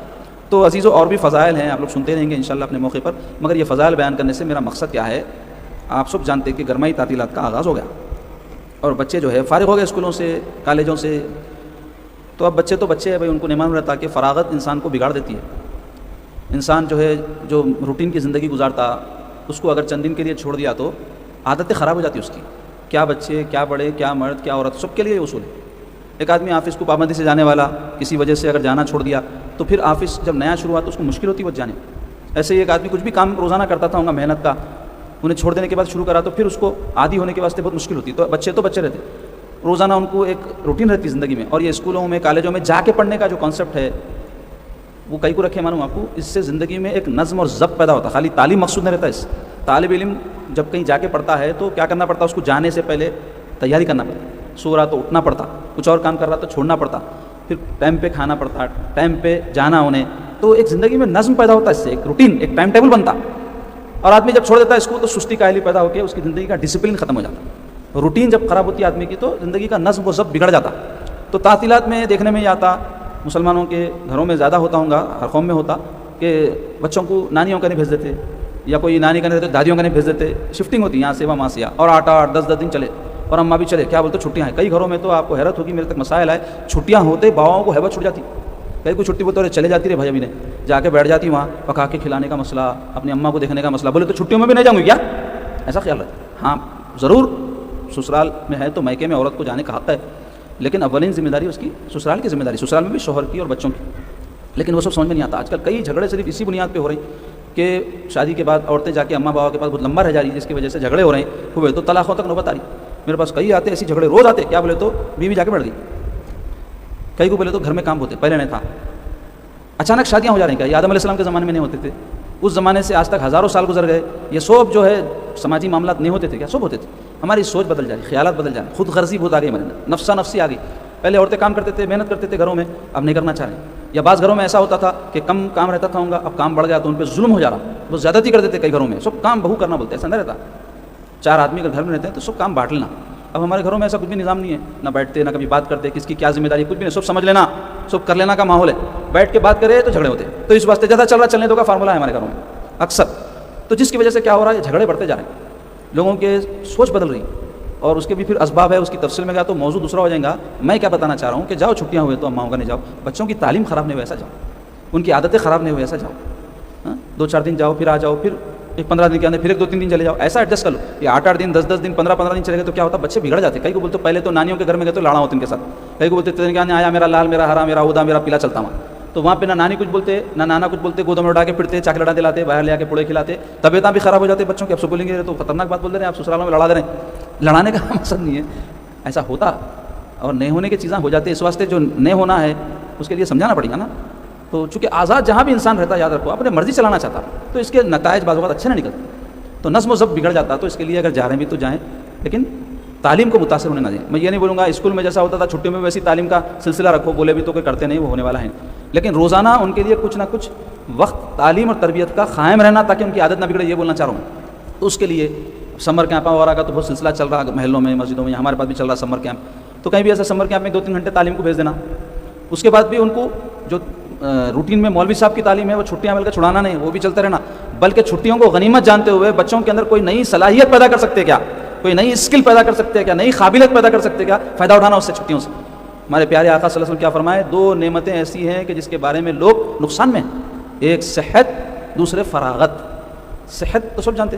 تو عزیزوں اور بھی فضائل ہیں، آپ لوگ سنتے رہیں گے انشاءاللہ اپنے موقع پر. مگر یہ فضائل بیان کرنے سے میرا مقصد کیا ہے، آپ سب جانتے ہیں کہ گرمائی تعطیلات کا آغاز ہو گیا اور بچے جو ہے فارغ ہو گئے اسکولوں سے، کالجوں سے. تو اب بچے ہیں بھائی، ان کو نہیں معلوم رہتا کہ فراغت انسان کو بگاڑ دیتی ہے. انسان جو ہے جو روٹین کی زندگی گزارتا، اس کو اگر چند دن کے لیے چھوڑ دیا تو عادتیں خراب ہو جاتی اس کی. کیا بچے، کیا بڑے، کیا مرد، کیا عورت، سب کے لیے اصول ہے. ایک آدمی آفس کو پابندی سے جانے والا کسی وجہ سے اگر جانا چھوڑ دیا تو پھر آفس جب نیا شروع ہوا تو اس کو مشکل ہوتی ہے وہ جانے. ایسے ہی ایک آدمی کچھ بھی کام روزانہ کرتا تھا محنت کا، انہیں چھوڑ دینے کے بعد شروع کرا تو پھر اس کو عادی ہونے کے واسطے بہت مشکل ہوتی. تو بچے رہتے، روزانہ ان کو ایک روٹین رہتی زندگی میں. اور یہ اسکولوں میں، کالجوں میں جا کے پڑھنے کا جو کانسیپٹ ہے وہ کئی کو رکھے معلوم آپ کو. اس سے زندگی میں ایک نظم اور ضبط پیدا ہوتا. خالی تعلیم مقصود نہیں رہتا. اس طالب علم جب کہیں جا کے پڑھتا ہے تو کیا کرنا پڑتا، اس کو جانے سے پہلے تیاری کرنا پڑتا. سو رہا تو اٹھنا پڑتا، کچھ اور کام کر رہا تو چھوڑنا پڑتا، پھر ٹائم پہ کھانا پڑتا، ٹائم پہ جانا انہیں. تو ایک زندگی میں نظم پیدا ہوتا ہے، اس سے ایک روٹین، ایک ٹائم ٹیبل بنتا. اور آدمی جب چھوڑ دیتا ہے اس کو تو سستی کاہلی پیدا ہو کے اس کی زندگی کا ڈسپلن ختم ہو جاتا. روٹین جب خراب ہوتی ہے آدمی کی تو زندگی کا نظم و ضبط بگڑ جاتا. تو تعطیلات میں دیکھنے میں یہ آتا، مسلمانوں کے گھروں میں زیادہ ہوتا ہوں گا، ہر قوم میں ہوتا کہ بچوں کو نانیوں کا نہیں بھیج دیتے، یا کوئی نانی کا نہیں دیتے، دادیوں کا نہیں بھیج دیتے. شفٹنگ ہوتی یہاں سے وہاں سے، اور 8 10 دن چلے اور اماں بھی چلے. کیا بولتے چھٹیاں ہیں. کئی گھروں میں تو آپ کو حیرت ہوگی، میرے تک مسائل آئے، چھٹیاں ہوتے باواؤں کو ہیبت چھوٹ جاتی. کئی کو چھٹی بولتے چلے جاتی رہے بھائی، ابھی نے جا کے بیٹھ جاتی وہاں، پکا کے کھلانے کا مسئلہ، اپنی اماں کو دیکھنے کا مسئلہ. بولے تو چھٹیوں میں بھی نہیں جاؤں گی کیا، ایسا خیال رہتا. ہاں ضرور سسرال میں ہے تو میکے میں عورت کو جانے کا حق ہے، لیکن اولین ذمہ داری اس کی سسرال کی ذمہ داری، سسرال میں بھی شوہر کی اور بچوں کی. لیکن وہ سب سمجھ میں نہیں آتا. آج کل کئی جھگڑے صرف اسی بنیاد پہ ہو رہے ہیں کہ شادی کے بعد عورتیں جا کے اماں بابا کے پاس بہت لمبا رہ جا رہی ہے، جس کی وجہ سے جھگڑے ہو رہے ہیں، ہوئے تو طلاقوں تک نوبت آ رہی. میرے پاس کئی آتے ایسی جھگڑے روز آتے. کیا بولے تو بیوی جا کے بیٹھ گئی. کئی کو بولے تو گھر میں کام ہوتے، پہلے نہیں تھا. اچانک شادیاں ہو جا رہی ہیں. کیا یہ آدم علیہ السلام کے زمانے میں نہیں ہوتے تھے؟ اس زمانے سے آج تک ہزاروں سال گزر گئے. یہ سب جو ہے سماجی معاملات نہیں ہوتے تھے کیا؟ سب ہوتے تھے. ہماری سوچ بدل جا رہی، خیالات بدل جا رہے، خود غرضی بہت آ گئی ہمارے اندر، نفسا نفسی آ گئی. پہلے عورتیں کام کرتے تھے، محنت کرتے تھے گھروں میں، اب نہیں کرنا چاہ رہے ہیں. یا بعض گھروں میں ایسا ہوتا تھا کہ کم کام رہتا تھا ان کا، اب کام بڑھ گیا تو ان پہ ظلم ہو جا رہا، وہ زیادتی کر دیتے کئی گھروں میں، سب کام بہو کرنا بولتے ہیں. ایسا نہیں رہتا. 4 آدمی اگر گھر میں رہتے ہیں تو سب کام بانٹ لینا. اب ہمارے گھروں میں ایسا کچھ بھی نظام نہیں ہے، نہ بیٹھتے نہ کبھی بات کرتے، کس کی کیا ذمہ داری کچھ بھی نہیں، سب سمجھ لینا، سب کر لینا کا ماحول ہے. بیٹھ کے بات کرے تو جھگڑے ہوتے ہیں. تو اس واسطے زیادہ چل رہا چلنے دو کا فارمولا ہے ہمارے گھروں میں اکثر. تو جس کی وجہ سے کیا ہو رہا ہے، جھگڑے بڑھتے جا رہے ہیں، لوگوں کے سوچ بدل رہی. اور اس کے بھی پھر اسباب ہے، اس کی تفصیل میں گیا تو موضوع دوسرا ہو جائے گا. میں کیا بتانا چاہ رہا ہوں کہ جاؤ چھٹیاں ہوئے تو اماؤں کا نہیں جاؤ، بچوں کی تعلیم خراب نہیں ہوئے ایسا جاؤ، ان کی عادتیں خراب نہیں ہوئے ایسا جاؤ. 2-4 دن جاؤ پھر آ جاؤ، پھر ایک 15 دن کے اندر پھر ایک 2-3 دن چلے جاؤ، ایسا ایڈجسٹ کر لو. یہ 8-8 دن 10-10 دن 15-15 دن چلے گئے تو کیا ہوتا ہے، بچے بگڑ جاتے. کئی کو بولتے پہلے تو نانیوں کے گھر میں گئے تو لڑا ہوتے ان کے ساتھ، کئی کو بولتے تیرے آیا میرا لال میرا ہرا میرا ادا میرا پیلا چلتا وہاں. تو وہاں پہ نہ نانی کچھ بولتے نہ نانا کچھ بولتے، گودم میں اٹھا کے پھرتے، چاکلیٹاں دلاتے، باہر لے آ کے پوڑے کھلاتے، طبیعتیں بھی خراب ہو جاتی بچوں کی. اب بولیں گے تو خطرناک بات بول رہے ہیں آپ، سسرالوں میں لڑا دے رہے ہیں. لڑانے کا مقصد نہیں ہے، ایسا ہوتا اور نہیں ہونے کی چیزیں ہو جاتی. اس واسطے جو نہیں ہونا ہے اس کے لیے سمجھانا پڑے گا نا. تو چونکہ آزاد جہاں بھی انسان رہتا ہے، یاد رکھو اپنے مرضی چلانا چاہتا تو اس کے نتائج بعض اوقات اچھے نہ نکلتے، تو نظم و ضبط بگڑ جاتا. تو اس کے لیے اگر جا رہے ہیں بھی تو جائیں، لیکن تعلیم کو متاثر ہونے نہ دیں. میں یہ نہیں بولوں گا اسکول میں جیسا ہوتا تھا چھٹیوں میں ویسی تعلیم کا سلسلہ رکھو، بولے بھی تو کوئی کرتے نہیں، وہ ہونے والا ہے. لیکن روزانہ ان کے لیے کچھ نہ کچھ وقت تعلیم اور تربیت کا قائم رہنا تاکہ ان کی عادت نہ بگڑے، یہ بولنا چاہ رہا ہوں. تو اس کے لیے سمر کیمپ وغیرہ کا تو بہت سلسلہ چل رہا محلوں میں، مسجدوں میں، ہمارے پاس بھی چل رہا سمر کیمپ. تو کہیں بھی ایسا سمر کیمپ میں 2-3 گھنٹے تعلیم کو بھیج دینا. اس کے بعد بھی ان کو جو روٹین میں مولوی صاحب کی تعلیم ہے وہ چھٹیاں مل کر چھڑانا نہیں، وہ بھی چلتے رہنا، بلکہ چھٹیوں کو غنیمت جانتے ہوئے بچوں کے اندر کوئی نئی صلاحیت پیدا کر سکتے کیا، کوئی نئی اسکل پیدا کر سکتے کیا، نئی قابلیت پیدا کر سکتے کیا، فائدہ اٹھانا اس سے چھٹیوں سے. ہمارے پیارے آقا صلی اللہ علیہ وسلم کیا فرمائے، 2 نعمتیں ایسی ہیں کہ جس کے بارے میں لوگ نقصان میں ہیں، ایک صحت، دوسرے فراغت. صحت تو سب جانتے،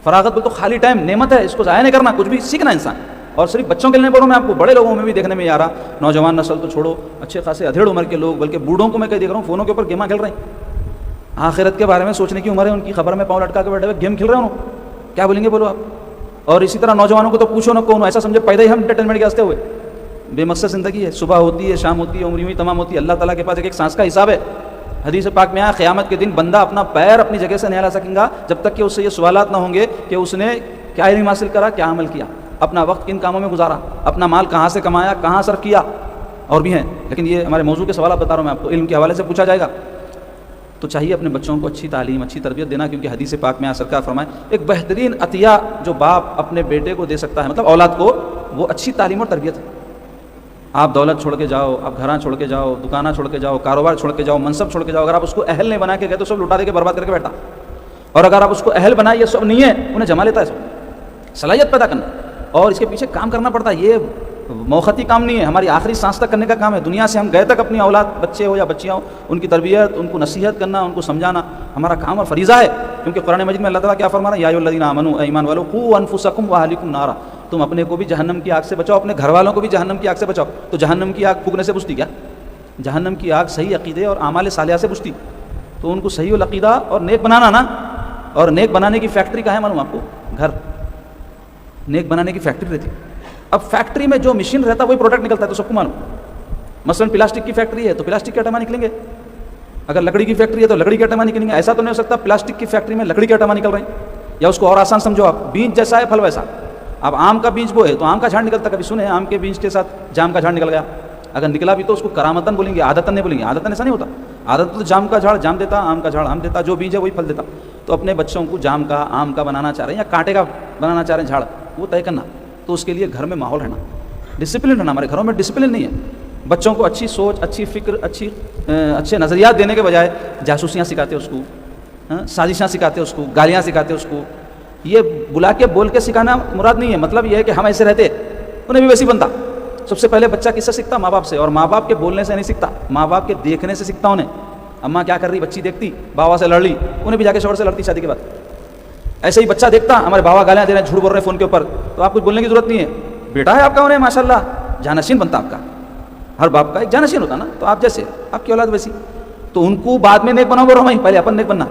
فراغت بول تو خالی ٹائم نعمت ہے، اس کو ضائع نہیں کرنا، کچھ بھی سیکھنا انسان. اور صرف بچوں کے لیے بولوں میں آپ کو، بڑے لوگوں میں بھی دیکھنے میں آ رہا، نوجوان نسل تو چھوڑو، اچھے خاصے ادھیڑ عمر کے لوگ، بلکہ بوڑھوں کو میں کہیں دیکھ رہا ہوں فونوں کے اوپر گیماں کھیل رہے ہیں. آخرت کے بارے میں سوچنے کی عمر ہے ان کی، خبر میں پاؤں لٹکا کے بیٹھے ہوئے گیم کھیل رہے ہیں. کیا بولیں گے بولو آپ. اور اسی طرح نوجوانوں کو تو پوچھو نہ کون، ایسا سمجھے پیدا ہی ہم انٹرٹینمنٹ کے واسطے ہوئے. بے مقصد زندگی ہے، صبح ہوتی ہے شام ہوتی ہے، عمر یوں ہی تمام ہوتی ہے. اللہ تعالیٰ کے پاس ایک سانس کا حساب ہے. حدیث پاک میں آیا قیامت کے دن بندہ اپنا پیر اپنی جگہ سے نہیں ہلا سکے گا جب تک کہ اس سے یہ سوالات نہ ہوں گے کہ اس نے کیا علم حاصل کرا، کیا عمل کیا، اپنا وقت کن کاموں میں گزارا، اپنا مال کہاں سے کمایا، کہاں صرف کیا. اور بھی ہیں، لیکن یہ ہمارے موضوع کے سوالات بتا رہا ہوں میں آپ کو، علم کے حوالے سے پوچھا جائے گا. تو چاہیے اپنے بچوں کو اچھی تعلیم اچھی تربیت دینا، کیونکہ حدیث پاک میں سرکار فرمائے ایک بہترین عطیہ جو باپ اپنے بیٹے کو دے سکتا ہے، مطلب اولاد کو، وہ اچھی تعلیم اور تربیت ہے. آپ دولت چھوڑ کے جاؤ، آپ گھراں چھوڑ کے جاؤ، دکانیں چھوڑ کے جاؤ، کاروبار چھوڑ کے جاؤ، منصب چھوڑ کے جاؤ، اگر آپ اس کو اہل نہیں بنا کے گئے تو سب لٹا دے کے برباد کر کے بیٹھا. اور اگر آپ اس کو اہل بنائے، یہ سب نہیں ہے، انہیں جما لیتا ہے سب. صلاحیت پیدا کرنا اور اس کے پیچھے کام کرنا پڑتا ہے. یہ موقتی کام نہیں ہے، ہماری آخری سانس تک کرنے کا کام ہے. دنیا سے ہم گئے تک اپنی اولاد، بچے ہو یا بچیاں ہو، ان کی تربیت، ان کو نصیحت کرنا، ان کو سمجھانا ہمارا کام اور فریضہ ہے. کیونکہ قرآن مجید میں اللہ تعالیٰ کیا فرما رہا ہے، یا ایھا الذین آمنوا، ایمان والو، قوا انفسکم واہلیکم نارا، تم اپنے کو بھی جہنم کی آگ سے بچاؤ، اپنے گھر والوں کو بھی جہنم کی آگ سے بچاؤ. تو جہنم کی آگ پھونکنے سے بجھتی کیا؟ جہنم کی آگ صحیح عقیدے اور اعمال صالحہ سے بجھتی. تو ان کو صحیح العقیدہ اور نیک بنانا نا. اور نیک بنانے کی فیکٹری کہاں ہے معلوم آپ کو؟ گھر. نیک بنانے کی فیکٹری رہتی. اب فیکٹری میں جو مشین رہتا ہے وہی پروڈکٹ نکلتا ہے، تو سب کو معلوم. مثلا پلاسٹک کی فیکٹری ہے تو پلاسٹک کے آئٹم نکلیں گے، اگر لکڑی کی فیکٹری ہے تو لکڑی کے آئٹم نکلیں گے. ایسا تو نہیں ہو سکتا پلاسٹک کی فیکٹری میں لکڑی کے آئٹم نکل رہے ہیں. یا اس کو اور آسان سمجھو آپ، بیج جیسا ہے پھل ویسا. اب آم کا بیج وہ ہے تو آم کا جھاڑ نکلتا، کبھی سنے آم کے بیج کے ساتھ جام کا جھاڑ نکل گیا؟ اگر نکلا بھی تو اس کو کرامتاً بولیں گے، عادتاً نہیں بولیں گے. عادتاً ایسا نہیں ہوتا. عادت تو جام کا جھاڑ جام دیتا، آم کا جھاڑ آم دیتا، جو بیج ہے وہی پھل دیتا. تو اپنے بچوں کو جام کا آم کا بنانا چاہ رہے ہیں یا کانٹے کا بنانا چاہ رہے ہیں جھاڑ، وہ طے کرنا. تو اس کے لیے گھر میں ماحول رہنا، ڈسپلن رہنا. ہمارے گھروں میں ڈسپلن نہیں ہے. بچوں کو اچھی سوچ، اچھی فکر، اچھے نظریات دینے کے بجائے جاسوسیاں سکھاتے اس کو، سازشاں سکھاتے اس کو، گالیاں سکھاتے اس کو. یہ بلا کے بول کے سکھانا مراد نہیں ہے. مطلب یہ ہے کہ ہم ایسے رہتے انہیں بھی ویسے بنتا. سب سے پہلے بچہ کس سے سیکھتا؟ ماں باپ سے. اور ماں باپ کے بولنے سے نہیں سیکھتا، ماں باپ کے دیکھنے سے سیکھتا. انہیں اماں کیا کر رہی، بچی دیکھتی، باوا سے لڑ لی، انہیں بھی جا کے شوہر سے لڑتی شادی کے بعد. ایسے ہی بچہ دیکھتا ہمارے باوا گالیاں دے رہے ہیں، جھوٹ بول رہے ہیں فون کے اوپر، تو آپ کچھ بولنے کی ضرورت نہیں ہے. بیٹا ہے آپ کا، انہیں ماشاء اللہ جانشین بنتا. آپ کا ہر باپ کا ایک جانشین ہوتا نا. تو آپ جیسے آپ کی اولاد ویسی. تو ان کو بعد میں نیک بناؤ، بولو میں پہلے اپن نیک بننا،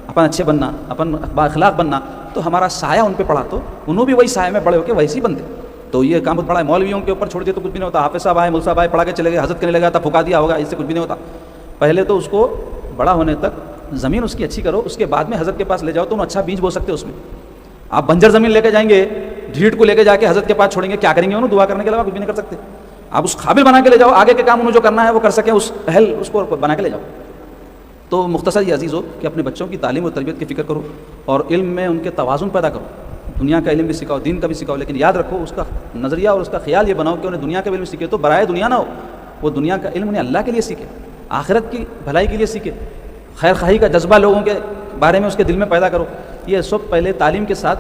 اپن اچھے بننا، اپن با اخلاق بننا. تو ہمارا سایہ ان پہ پڑا تو انہوں بھی وہی سایہ میں بڑے ہو کے ویسے ہی بنتے. تو یہ کام بہت بڑا ہے. مولویوں کے اوپر چھوڑ دیا تو کچھ بھی نہیں ہوتا. حافظ صاحب آئے، مول صاحب آئے، پڑھا کے چلے گئے، حضرت کرنے لگا تھا، پھکا دیا ہوگا، اس سے کچھ بھی نہیں ہوتا. پہلے تو اس کو بڑا ہونے تک زمین اس کی اچھی کرو، اس کے بعد میں حضرت کے پاس لے جاؤ تو انہوں اچھا بیج بو سکتے. اس میں آپ بنجر زمین لے کے جائیں گے، ڈھیٹ کو لے کے جا کے حضرت کے پاس چھوڑیں گے، کیا کریں گے؟ انہوں دعا کرنے کے علاوہ کچھ بھی نہیں کر سکتے. آپ اس قابل بنا کے لے جاؤ، آگے کے کام انہوں جو کرنا ہے وہ کر سکیں، اس اہل اس کو بنا کے لے جاؤ۔ تو مختصر یہ عزیز ہو کہ اپنے بچوں کی تعلیم و تربیت کی فکر کرو، اور علم میں ان کے توازن پیدا کرو، دنیا کا علم بھی سکھاؤ، دین کا بھی سکھاؤ، لیکن یاد رکھو اس کا نظریہ اور اس کا خیال یہ بناؤ کہ انہیں دنیا کا علم سیکھے تو برائے دنیا نہ ہو، وہ دنیا کا علم انہیں اللہ کے لیے سیکھے، آخرت کی بھلائی کے لیے سیکھے، خیر خواہی کا جذبہ لوگوں کے بارے میں اس کے دل میں پیدا کرو۔ یہ سب پہلے تعلیم کے ساتھ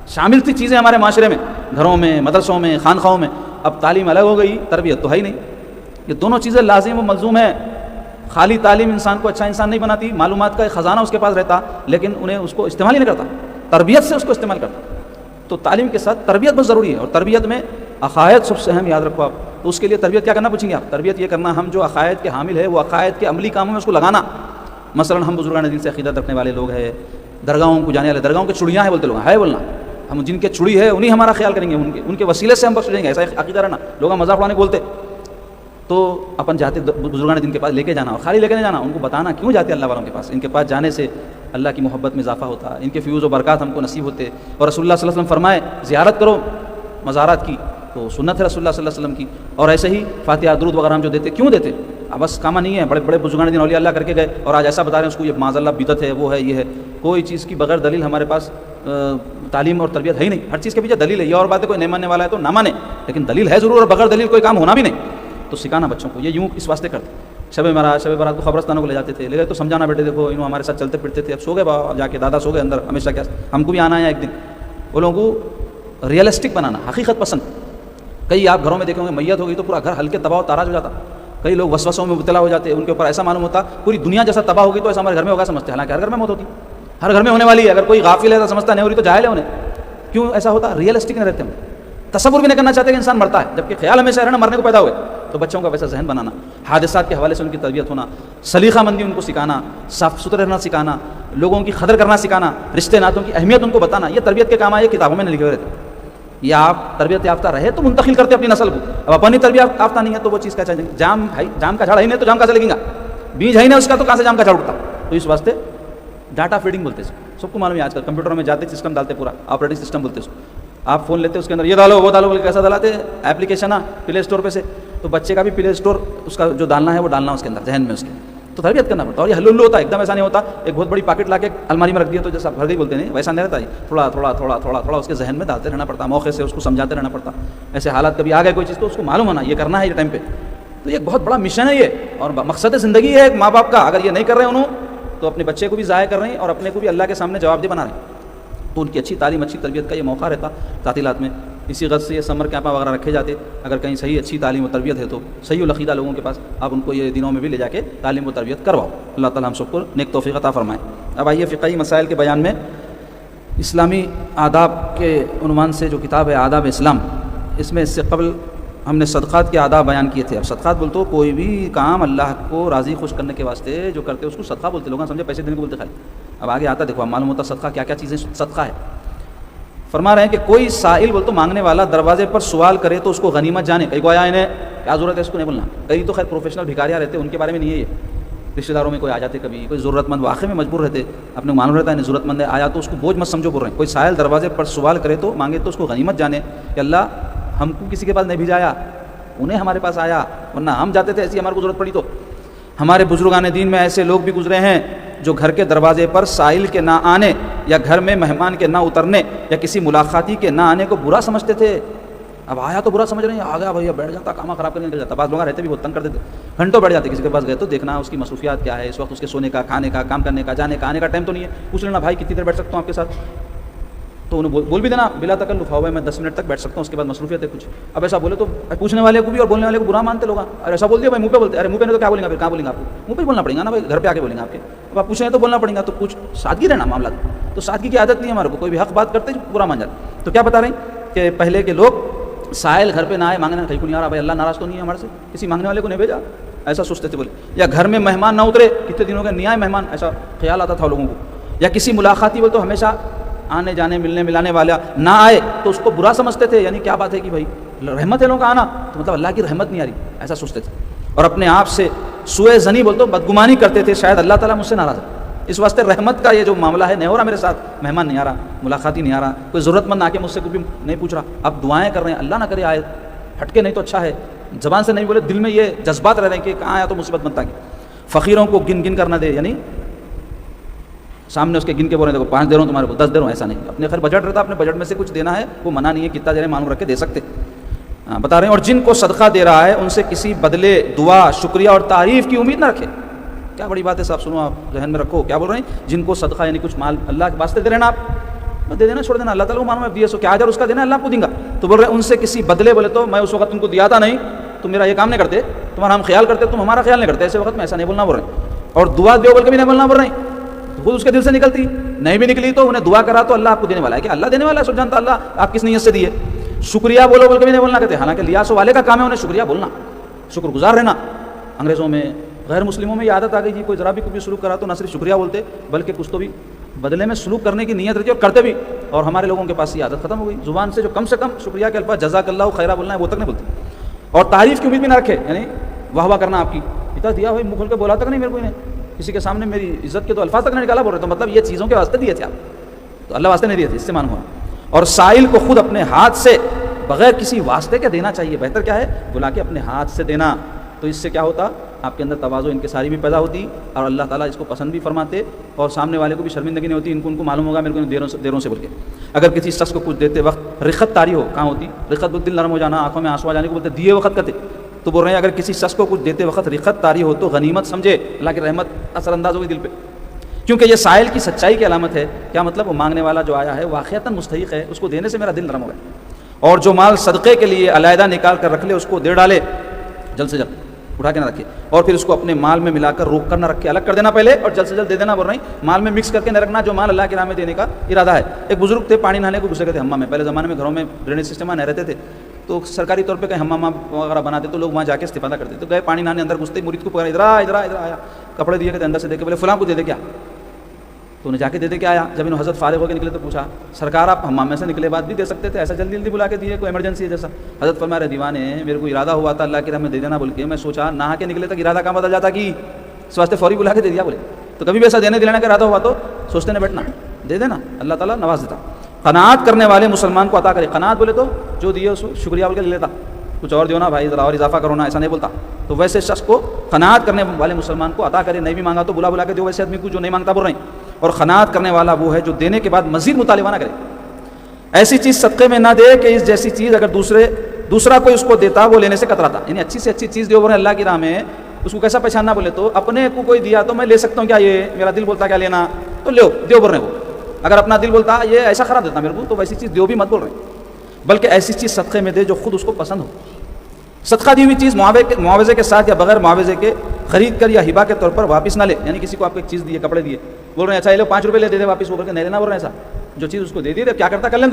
شامل تھی چیزیں ہمارے معاشرے میں، گھروں میں، مدرسوں میں، خانخواہوں میں۔ اب تعلیم الگ ہو گئی، تربیت تو ہے ہی نہیں۔ یہ دونوں چیزیں لازم و ملزوم ہیں۔ خالی تعلیم انسان کو اچھا انسان نہیں بناتی، معلومات کا ایک خزانہ اس کے پاس رہتا لیکن انہیں اس کو استعمال ہی نہیں کرتا، تربیت سے اس کو استعمال کرتا۔ تو تعلیم کے ساتھ تربیت بہت ضروری ہے، اور تربیت میں عقائد سب سے اہم، یاد رکھو آپ۔ تو اس کے لیے تربیت کیا کرنا پوچھیں گے آپ؟ تربیت یہ کرنا ہم جو عقائد کے حامل ہے وہ عقائد کے عملی کاموں میں اس کو لگانا۔ مثلا ہم بزرگان دین سے عقیدت رکھنے والے لوگ ہیں، درگاہوں کو جانے والے، درگاہوں کے چڑیاں ہیں بولتے لوگ، ہے بولنا، ہم جن کے چڑی ہے انہیں ہمارا خیال کریں گے، ان کے وسیلے سے ہم بخش لیں گے، ایسا عقیدہ رہنا۔ لوگ مذاق اڑانے بولتے تو اپن جاتے بزرگان دین کے پاس لے کے جانا، اور خالی لے کے نہیں جانا، ان کو بتانا کیوں جاتے اللہ والوں کے پاس، ان کے پاس جانے سے اللہ کی محبت میں اضافہ ہوتا، ان کے فیوز و برکات ہم کو نصیب ہوتے، اور رسول اللہ صلی اللہ علیہ وسلم فرمائے زیارت کرو مزارات کی، تو سنت ہے رسول اللہ صلی اللہ علیہ وسلم کی۔ اور ایسے ہی فاتحہ درود وغیرہ ہم جو دیتے کیوں دیتے؟ اب بس کام نہیں ہے، بڑے بڑے بزرگان دین اولیاء اللہ کر کے گئے اور آج ایسا بتا رہے ہیں اس کو یہ معاذ اللہ بدعت ہے، وہ ہے، یہ ہے۔ کوئی چیز کی بغیر دلیل ہمارے پاس تعلیم اور تربیت ہے ہی نہیں، ہر چیز کے پیچھے دلیل ہے۔ یہ اور بات ہے کوئی نہیں ماننے والا ہے تو نہ مانے، لیکن دلیل ہے ضرور، اور بغیر دلیل کوئی کام ہونا بھی نہیں۔ تو سکھانا بچوں کو، یہ یوں اس واسطے کرتے۔ شب برات کو قبرستانوں کو لے جاتے تھے، لے گئے تو سمجھانا بیٹے دیکھو انہوں ہمارے ساتھ چلتے پھرتے تھے، اب سو گئے بابا جا کے، دادا سو گئے اندر، ہمیشہ کیا ہم کو بھی آنا ہے ایک دن۔ وہ لوگوں کو ریئلسٹک بنانا، حقیقت پسند۔ کئی آپ گھروں میں دیکھیں گے میت ہو گئی تو پورا گھر ہلکے تباہ و تاراج ہو جاتا، کئی لوگ وسوسوں میں مبتلا ہو جاتے، ان کے اوپر ایسا معلوم ہوتا پوری دنیا جیسا تباہ ہوگی تو ایسا ہمارے گھر میں ہوگا سمجھتے ہیں، حالانکہ ہر گھر میں موت ہوتی، ہر گھر میں ہونے والی ہے۔ اگر کوئی غافل ہے تو سمجھتا نہیں ہو رہی تو جاہل ہے انہیں۔ کیوں ایسا ہوتا؟ ریئلسٹک نہیں رہتے ہم، تصور بھی نہیں کرنا چاہتے کہ انسان مرتا ہے، جبکہ خیال ہمیشہ رہنا مرنے کو پیدا ہوئے۔ تو بچوں کا ویسا ذہن بنانا، حادثات کے حوالے سے ان کی تربیت ہونا، سلیقہ مندی ان کو سکھانا، صاف ستھرے رہنا سکھانا، لوگوں کی قدر کرنا سکھانا، رشتے ناتوں کی اہمیت ان کو بتانا، یہ تربیت کے کام آئے، کتابوں میں نہیں لکھے ہوئے رہتے۔ یا آپ تربیت یافتہ رہے تو منتقل کرتے اپنی نسل کو، اب اپنی تربیت یافتہ نہیں ہے تو وہ چیز کا چاہیے، جام کا جھاڑ ہی نہیں تو جام کہاں سے لگے گا، بیج ہے ہی نہیں اس کا تو کہاں سے جام کا جھاڑ اٹھتا۔ تو اس واسطے ڈاٹا فیڈنگ بولتے ہیں، سب کو معلوم ہے آج کل کمپیوٹروں میں جاتے سسٹم ڈالتے، پورا آپریٹنگ سسٹم بولتے ہیں اس کو۔ آپ فون لیتے اس کے اندر یہ ڈالو وہ ڈالو بول کے کیسا ڈلاتے اپلیکیشن پلے اسٹور پہ سے، تو بچے کا بھی پلے اسٹور اس کا جو ڈالنا ہے وہ ڈالنا اس کے اندر ذہن میں اس کے، تو تربیت کرنا پڑتا ہے۔ اور یہ ہلو ہوتا ہے، ایک دم ایسا نہیں ہوتا ایک بہت بڑی پاکٹ لا کے الماری میں رکھ دیا تو جیسا بھر گئی بولتے نہیں، ویسا نہیں رہتا ہے، تھوڑا تھوڑا تھوڑا تھوڑا تھوڑا اس کے ذہن میں ڈالتے رہنا پڑتا، موقع سے اس کو سمجھاتے رہنا پڑتا۔ ایسے حالات کبھی آ گئے کوئی چیز تو اس کو معلوم ہونا یہ کرنا ہے یہ ٹائم پہ، تو یہ بہت بڑا مشن ہے یہ، اور مقصد زندگی ہے ایک ماں باپ کا۔ اگر یہ نہیں کر رہے انہوں تو اپنے بچے کو بھی ضائع کر رہے ہیں اور اپنے کو بھی اللہ کے سامنے جواب دہ بنا رہے ہیں۔ تو ان کی اچھی تعلیم اچھی تربیت کا یہ موقع رہتا تعطیلات میں، اسی غرض سے یہ سمر کیمپ وغیرہ رکھے جاتے، اگر کہیں صحیح اچھی تعلیم و تربیت ہے تو صحیح العقیدہ لوگوں کے پاس آپ ان کو یہ دنوں میں بھی لے جا کے تعلیم و تربیت کرواؤ۔ اللہ تعالیٰ ہم سب کو نیک توفیق عطا فرمائے۔ اب آئیے فقہی مسائل کے بیان میں، اسلامی آداب کے عنوان سے جو کتاب ہے آداب اسلام، اس میں اس سے قبل ہم نے صدقات کے آداب بیان کیے تھے۔ اب صدقات بولتے ہو کوئی بھی کام اللہ کو راضی خوش کرنے کے واسطے جو کرتے اس کو صدقہ بولتے، لوگ سمجھے پیسے دینے کو بولتے خالی۔ اب آگے آتا دیکھو معلوم ہوتا صدقہ کیا کیا چیزیں صدقہ ہے۔ فرما رہے ہیں کہ کوئی سائل بول تو مانگنے والا دروازے پر سوال کرے تو اس کو غنیمت جانے، کئی کو آیا انہیں کیا ضرورت ہے اس کو نہیں بولنا، کئی تو خیر پروفیشنل بھکاریاں رہتے ان کے بارے میں نہیں ہے یہ، رشتہ داروں میں کوئی آ جاتے، کبھی کوئی ضرورت مند واقعے میں مجبور رہتے، اپنے معلوم رہتا ہے ضرورت مند ہے آیا تو اس کو بوجھ مت سمجھو، بول رہے ہیں کوئی سائل دروازے پر سوال کرے تو مانگے تو اس کو غنیمت جانے کہ اللہ ہم کو کسی کے پاس نہیں بھیجایا، انہیں ہمارے پاس آیا، ورنہ ہم جاتے تھے ایسی ہمارے کو ضرورت پڑی تو۔ ہمارے بزرگان دین میں ایسے لوگ بھی گزرے ہیں جو گھر کے دروازے پر سائل کے نہ آنے یا گھر میں مہمان کے نہ اترنے یا کسی ملاقاتی کے نہ آنے کو برا سمجھتے تھے۔ اب آیا تو برا سمجھ رہے ہیں، آ گیا بھیا بیٹھ جاتا، کام خراب کرنے نکل جاتا، بعض لوگ رہتے بھی بہت تنگ کر دیتے، گھنٹوں بیٹھ جاتے، کسی کے پاس گئے تو دیکھنا اس کی مصروفیات کیا ہے، اس وقت اس کے سونے کا، کھانے کا، کام کرنے کا، جانے کا، آنے کا ٹائم تو نہیں ہے، پوچھ لینا بھائی کتنی دیر بیٹھ سکتا ہوں آپ کے ساتھ، تو انہیں بول بھی دینا بلا تکلف، ہوا میں 10 منٹ تک بیٹھ سکتا ہوں، اس کے بعد مصروفیت ہے کچھ۔ اب ایسا بولے تو پوچھنے والے کو بھی اور بولنے والے کو برا مانتے لوگ، اور ایسا بول دیا بھائی منہ پہ بولتے، ارے منہ پہ نہیں تو کیا بولیں گے، پھر کہاں بولیں گے آپ کو، منہ پہ بولنا پڑے گا نا بھائی، گھر پہ آ کے بولیں گے آپ کے، اب آپ پوچھیں تو بولنا پڑے گا، تو کچھ سادگی رہنا معاملات، تو سادگی کی عادت نہیں ہے ہمارے کو، کوئی بھی حق بات کرتے برا مان جاتے۔ تو کیا بتا رہے ہیں کہ پہلے کے لوگ سائل گھر پہ نہ آئے مانگنے، کہیں کو نہیں آ رہا بھائی اللہ ناراض تو نہیں ہے ہمارے سے، کسی مانگنے والے کو نہیں بھیجا، ایسا سوچتے تھے بولے، یا گھر میں مہمان نہ اترے، کتنے دنوں کے نہیں آئے مہمان، ایسا خیال آتا تھا لوگوں کو، یا کسی ملاقاتی بولے تو ہمیشہ آنے جانے ملنے ملانے والا نہ آئے تو اس کو برا سمجھتے تھے، یعنی کیا بات ہے کہ بھائی رحمت ہے لوگوں کا آنا تو مطلب اللہ کی رحمت نہیں آ رہی، ایسا سوچتے تھے، اور اپنے آپ سے سوء ظنی بولتے بدگمانی کرتے تھے، شاید اللہ تعالیٰ مجھ سے ناراض ہے، اس واسطے رحمت کا یہ جو معاملہ ہے نہیں ہو رہا میرے ساتھ، مہمان نہیں آ رہا، ملاقاتی نہیں آ رہا، کوئی ضرورت مند آ کے مجھ سے کچھ بھی نہیں پوچھ رہا، اب دعائیں کر رہے ہیں اللہ نہ کرے آئے، ہٹ کے نہیں تو اچھا ہے، زبان سے نہیں بولے، دل میں یہ جذبات رہ رہے ہیں کہ کہاں آیا تو مصیبت بنتا گیا. فقیروں کو گن گن کر نہ دے، یعنی سامنے اس کے گن کے بولے دیکھو 5 دے رہا ہوں تمہارے کو، 10 دے رہا ہوں، ایسا نہیں. اپنے خیر بجٹ رہتا، اپنے بجٹ میں سے کچھ دینا ہے، وہ منع نہیں ہے، کتنا دے رہے ہیں معلوم رکھ کے دے سکتے. بتا رہے ہیں. اور جن کو صدقہ دے رہا ہے ان سے کسی بدلے، دعا، شکریہ اور تعریف کی امید نہ رکھے. کیا بڑی بات ہے صاحب، سنو آپ ذہن میں رکھو کیا بول رہے ہیں. جن کو صدقہ یعنی کچھ مال اللہ کے واسطے دے رہے ہیں آپ، دے دینا، چھوڑ دینا، اللہ تعالیٰ کو معلوم ہے دیے سو کیا اجر اس کا دینا ہے، اللہ آپ کو دیں گا. تو بول رہے ہیں ان سے کسی بدلے، بولے تو میں اس وقت تم کو دیا تھا نہیں، تم میرا یہ کام نہیں کرتے، تمہارا ہم خیال کرتے، تم ہمارا خیال نہیں کرتے، ایسے وقت میں ایسا نہیں بولنا بول رہے ہیں. اور دعا دیو بول کے بھی نہیں بولنا بول رہے ہیں. خود اس کے دل سے نکلتی نہیں بھی نکلی تو انہیں دعا کرا تو اللہ آپ کو دینے والا ہے، کہ اللہ دینے والا ہے، سب جانتا اللہ آپ کس نیت سے دیے. شکریہ بولو بول کے بھی نہیں بولنا کہتے، حالانکہ لیاسو والے کا کام ہے انہیں شکریہ بولنا، شکر گزار رہنا. انگریزوں میں، غیر مسلموں میں یہ عادت آ گئی جی، کوئی ذرا بھی کوئی سلوک کرا تو نہ صرف شکریہ بولتے بلکہ کچھ تو بھی بدلے میں سلوک کرنے کی نیت رہتی اور کرتے بھی. اور ہمارے لوگوں کے پاس یہ عادت ختم ہو گئی، زبان سے جو کم شکریہ کے الفاظ جزاک اللہ خیرہ بولنا ہے وہ تک نہیں بولتے. اور تعریف کی امید بھی نہ رکھے، یعنی واہ واہ کرنا آپ کی، اتنا دیا بھائی منہ کھول کے بولا تک نہیں میرے کو، کسی کے سامنے میری عزت کے تو الفاظ تک نہیں نکالا بول رہے، تو مطلب یہ چیزوں کے واسطے دیے تھے آپ، تو اللہ واسطے نہیں دیے تھے، اس سے معلوم ہوا. اور سائل کو خود اپنے ہاتھ سے بغیر کسی واسطے کے دینا چاہیے. بہتر کیا ہے، بلا کے اپنے ہاتھ سے دینا. تو اس سے کیا ہوتا، آپ کے اندر تواضع انکساری بھی پیدا ہوتی اور اللہ تعالیٰ اس کو پسند بھی فرماتے اور سامنے والے کو بھی شرمندگی نہیں ہوتی. ان کو معلوم ہوگا میرے کو دیروں سے بول کے. اگر کسی شخص کو کچھ دیتے وقت رخت طاری ہو، کہاں ہوتی رخت، بول دل نرم ہو جانا، آنکھوں میں آنسو آ جانے کو بولتے دیے وقت کہتے. تو بول رہے ہیں اگر کسی شخص کو کچھ دیتے وقت رخت طاری ہو تو غنیمت سمجھے، اللہ کی رحمت اثر انداز ہوگی دل پہ، کیونکہ یہ سائل کی سچائی کی علامت ہے. کیا مطلب، وہ مانگنے والا جو آیا ہے واقعتاً مستحق ہے، اس کو دینے سے میرا دل نرم ہو گیا. اور جو مال صدقے کے لیے علیحدہ نکال کر رکھ لے اس کو دے ڈالے، جلد سے جلد اٹھا کے نہ رکھے، اور پھر اس کو اپنے مال میں ملا کر روک کر نہ رکھے، الگ کر دینا پہلے اور جلد سے جلد دے دینا. بول رہے ہیں مال میں مکس کر کے نہ رکھنا جو مال اللہ کی راہ میں دینے کا ارادہ ہے. ایک بزرگ تھے، پانی نہانے کو گھسے گئے تھے حمام میں. پہلے زمانے میں گھروں میں ڈرینیج سسٹم نہ رہتے تھے تو سرکاری طور پہ کہیں حمام وغیرہ بناتے تو لوگ وہاں جا کے استفادہ کرتے. تو گئے پانی نہانے، اندر گھستے مرید کو پکڑا، ادھر آیا، کپڑے دیے کہتے اندر سے دے کے، بولے فلاں کو دے دے کیا، تو انہیں جا کے دے دے کے آیا. جب انہوں حضرت فارغ ہو کے نکلے تو پوچھا سرکار آپ حمام میں سے نکلے بعد بھی دے سکتے تھے، ایسا جلدی بلا کے دیے، کوئی ایمرجنسی ہے جیسا. حضرت فرما رہے دیوانے، میرے کو ارادہ ہوا تھا اللہ کی راہ میں دے دینا بول کے، میں سوچا نہا کے نکلے تک ارادہ کہاں بدل جاتا کہ اس واسطے فوری بلا کے دے دیا. بولے تو کبھی بھی ایسا دینے دلانے کا ارادہ ہوا تو سوچتے نہ بیٹھنا، دے دینا، اللہ تعالیٰ نواز دیتا. قناعت کرنے والے مسلمان کو عطا کرے. قناعت بولے تو جو دیے اس کو شکریہ بول کے لے لیتا، کچھ اور دیو نا بھائی، ذرا اور اضافہ کرو نا، ایسا نہیں بولتا. تو ویسے شخص کو قناعت کرنے والے مسلمان کو عطا کرے. نہیں بھی مانگا تو بلا کے دو ویسے آدمی کو جو نہیں مانگتا بول رہے ہیں. اور قناعت کرنے والا وہ ہے جو دینے کے بعد مزید مطالبہ نہ کرے. ایسی چیز صدقے میں نہ دے کہ اس جیسی چیز اگر دوسرا کوئی اس کو دیتا وہ لینے سے کتراتا. یعنی اچھی سے اچھی چیز دیو بول رہے ہیں اللہ کی راہ میں، اس کو کیسا پہچاننا بولے تو اپنے کو کوئی دیا تو میں لے سکتا ہوں کیا، یہ میرا دل بولتا کیا لینا تو لو دیو بول رہے ہیں. وہ اگر اپنا دل بولتا یہ ایسا خراب دیتا میرے کو تو ویسی چیز دیو بھی مت بول رہے ہیں، بلکہ ایسی چیز صدقے میں دے جو خود اس کو پسند ہو. صدقہ دی ہوئی چیز معاوضے کے ساتھ یا بغیر معاوضے کے خرید کر یا ہبہ کے طور پر واپس نہ لے. یعنی کسی کو آپ کو ایک چیز دیے، کپڑے دیے، بول رہے ہیں اچھا یہ لو 5 روپے لے دے دے واپس، وہ کر کے نہیں لینا بول رہے ہیں. ایسا جو چیز اس کو دے دی کیا کرتا کر لیں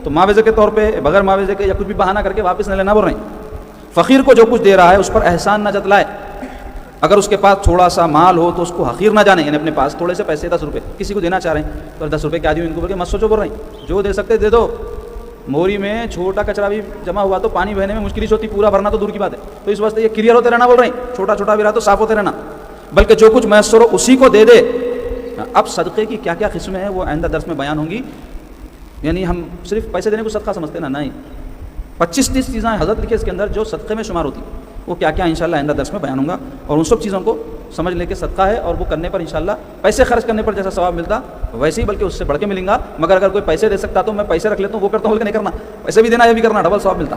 تو معاوضے کے طور پہ بغیر معاوضے کے یا کچھ بھی بہانہ کر کے واپس نہ لینا بول رہے ہیں. فقیر کو جو کچھ دے رہا ہے اس پر احسان نہ جتلائے. اگر اس کے پاس تھوڑا سا مال ہو تو اس کو حقیر نہ جانے. یعنی اپنے پاس تھوڑے سے پیسے 10 روپے کسی کو دینا چاہ رہے ہیں تو 10 روپے کیا دوں ان کو بول کے مت سوچو بول رہے ہیں، جو دے سکتے دے دو. موری میں چھوٹا کچرا بھی جمع ہوا تو پانی بہنے میں مشکل ہوتی، پورا بھرنا تو دور کی بات ہے. تو اس واسطے یہ کلیئر ہوتے رہنا بول رہے ہیں، چھوٹا بھی رہا تو صاف ہوتے رہنا، بلکہ جو کچھ میسر ہو اسی کو دے دے. اب صدقے کی کیا کیا قسمیں ہیں وہ آئندہ درس میں بیان ہوں گی. یعنی ہم صرف پیسے دینے کو صدقہ سمجھتے نا، نہیں، 25-30 چیزیں حضرت لکھے اس کے اندر جو صدقے میں شمار ہوتی، وہ کیا کیا انشاءاللہ آئندہ درس میں بیان ہوں گا. اور ان سب چیزوں کو سمجھ لے کے صدقہ ہے اور وہ کرنے پر انشاءاللہ پیسے خرچ کرنے پر جیسا ثواب ملتا ویسے ہی بلکہ اس سے بڑھ کے ملیں گا. مگر اگر کوئی پیسے دے سکتا تو میں پیسے رکھ لیتا ہوں، وہ کرتا ہوں بلکہ نہیں کرنا، پیسے بھی دینا یہ بھی کرنا، ڈبل ثواب ملتا.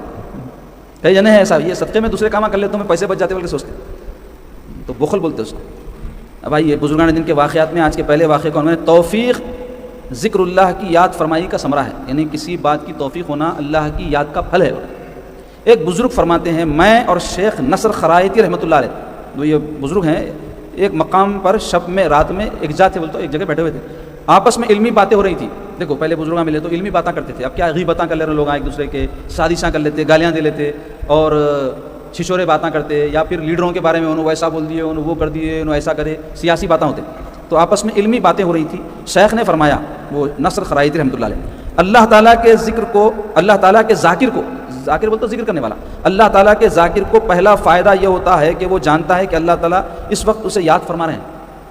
کئی جنے ہیں ایسا، یہ صدقے میں دوسرے کام کر لیتا ہوں میں پیسے بچ جاتے بلکہ سوچتے تو بخل بولتے اس کو. بھائی یہ بزرگان دین کے واقعات میں آج کے پہلے واقعے کو انہوں نے توفیق ذکر اللہ کی یاد فرمائی کا ثمرہ ہے. یعنی کسی بات کی توفیق ہونا اللہ کی یاد کا پھل ہے. ایک بزرگ فرماتے ہیں، میں اور شیخ نصر خرائطی رحمۃ اللہ علیہ، جو یہ بزرگ ہیں، ایک مقام پر شب میں رات میں ایک جا تھے، بولتے ایک جگہ بیٹھے ہوئے تھے، آپس میں علمی باتیں ہو رہی تھیں. دیکھو پہلے بزرگاں ملے تو علمی باتیں کرتے تھے، اب کیا غیبتاں کر لے رہے لوگ ایک دوسرے کے، سازشاں کر لیتے، گالیاں دے لیتے اور چھچورے باتیں کرتے، یا پھر لیڈروں کے بارے میں انہوں ویسا بول دیے، انہوں وہ کر دیے، انہوں ایسا کرے، سیاسی باتیں ہوتے. تو آپس میں علمی باتیں ہو رہی تھیں. شیخ نے فرمایا، وہ نصر خرائطی رحمۃ اللہ علیہ، اللہ تعالیٰ کے ذکر کو، اللہ تعالیٰ کے ذاکر کو، ذاکر بولتے ذکر کرنے والا، اللہ تعالیٰ کے ذاکر کو پہلا فائدہ یہ ہوتا ہے کہ وہ جانتا ہے کہ اللہ تعالیٰ اس وقت اسے یاد فرما رہے ہیں.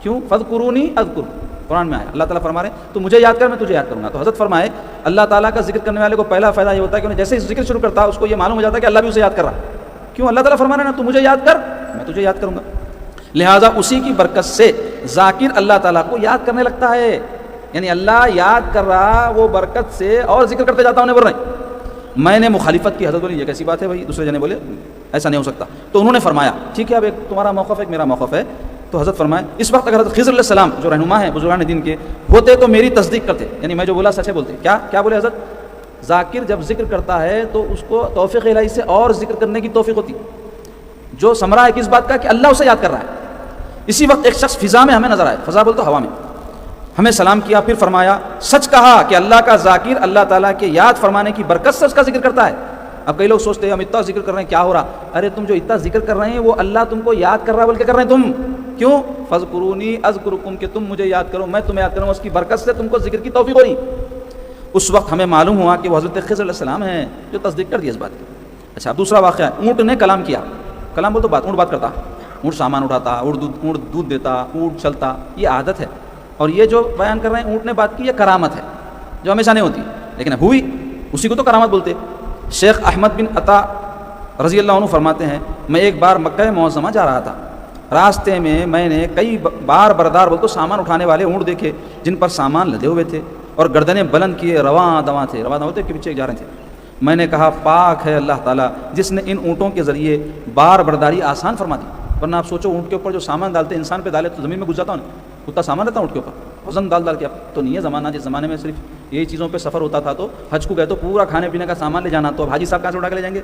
کیوں؟ فذکرونی اذکر، قرآن میں آیا، اللہ تعالیٰ فرما رہے ہیں تو مجھے یاد کر میں تجھے یاد کروں گا. تو حضرت فرمائے اللہ تعالیٰ کا ذکر کرنے والے کو پہلا فائدہ یہ ہوتا ہے کہ انہیں جیسے ہی ذکر شروع کرتا ہے اس کو یہ معلوم ہو جاتا ہے کہ اللہ بھی اسے یاد کر رہا ہے. کیوں؟ اللہ تعالیٰ فرما رہے ہیں نا تو مجھے یاد کر میں تجھے یاد کروں گا. لہٰذا اسی کی برکت سے ذاکر اللہ تعالیٰ کو یاد کرنے لگتا ہے. یعنی اللہ یاد کر رہا وہ برکت سے اور ذکر کرتے جاتا انہیں بول رہے ہیں. میں نے مخالفت کی. حضرت بولی یہ کیسی بات ہے بھائی؟ دوسرے جنے بولے ایسا نہیں ہو سکتا. تو انہوں نے فرمایا ٹھیک ہے اب ایک تمہارا موقف ہے ایک میرا موقف ہے. تو حضرت فرمائے اس وقت اگر حضرت خضر علیہ السلام جو رہنما ہیں بزرگان دین کے ہوتے تو میری تصدیق کرتے. یعنی میں جو بولا سچ ہے بولتے. کیا بولے حضرت؟ ذاکر جب ذکر کرتا ہے تو اس کو توفیق الہی سے اور ذکر کرنے کی توفیق ہوتی. جو ثمرہ ہے کس بات کا کہ اللہ اسے یاد کر رہا ہے. اسی وقت ایک شخص فضا میں ہمیں نظر آئے. فضا بول تو ہوا میں. ہمیں سلام کیا پھر فرمایا سچ کہا کہ اللہ کا ذاکر اللہ تعالیٰ کے یاد فرمانے کی برکت سے اس کا ذکر کرتا ہے. اب کئی لوگ سوچتے ہیں ہم اتنا ذکر کر رہے ہیں کیا ہو رہا؟ ارے تم جو اتنا ذکر کر رہے ہیں وہ اللہ تم کو یاد کر رہا ہے بلکہ کر رہے ہیں تم. کیوں؟ فذکرونی اذکرکم کہ تم مجھے یاد کرو میں تمہیں یاد کروں. اس کی برکت سے تم کو ذکر کی توفیق ہو رہی. اس وقت ہمیں معلوم ہوا کہ وہ حضرت خضر علیہ السلام ہیں جو تصدیق کر دی اس بات کی. اچھا اب دوسرا واقعہ ہے. اونٹ نے کلام کیا. کلام بول تو بات. اونٹ بات کرتا. اونٹ سامان اٹھاتا. اونٹ دودھ دیتا. اونٹ چلتا. یہ عادت ہے. اور یہ جو بیان کر رہے ہیں اونٹ نے بات کی یہ کرامت ہے جو ہمیشہ نہیں ہوتی لیکن ہوئی. اسی کو تو کرامت بولتے. شیخ احمد بن عطا رضی اللہ عنہ فرماتے ہیں میں ایک بار مکہ معظمہ جا رہا تھا. راستے میں میں نے کئی بار بردار بول تو سامان اٹھانے والے اونٹ دیکھے جن پر سامان لدے ہوئے تھے اور گردنیں بلند کیے رواں دواں تھے. رواں دواں تھے کہ پیچھے جا رہے تھے. میں نے کہا پاک ہے اللہ تعالیٰ جس نے ان اونٹوں کے ذریعے بار برداری آسان فرما دی. ورنہ آپ سوچو اونٹ کے اوپر جو سامان ڈالتے انسان پہ ڈالے تو زمین میں گھس جاتا ہوں. اتنا سامان رہتا اونٹ کے اوپر وزن ڈال کے. اب تو نہیں ہے زمانہ. جس زمانے میں صرف یہی چیزوں پہ سفر ہوتا تھا تو حج کو گئے تو پورا کھانے پینے کا سامان لے جانا. تو اب حاجی صاحب کہاں سے اٹھا کے لے جائیں گے؟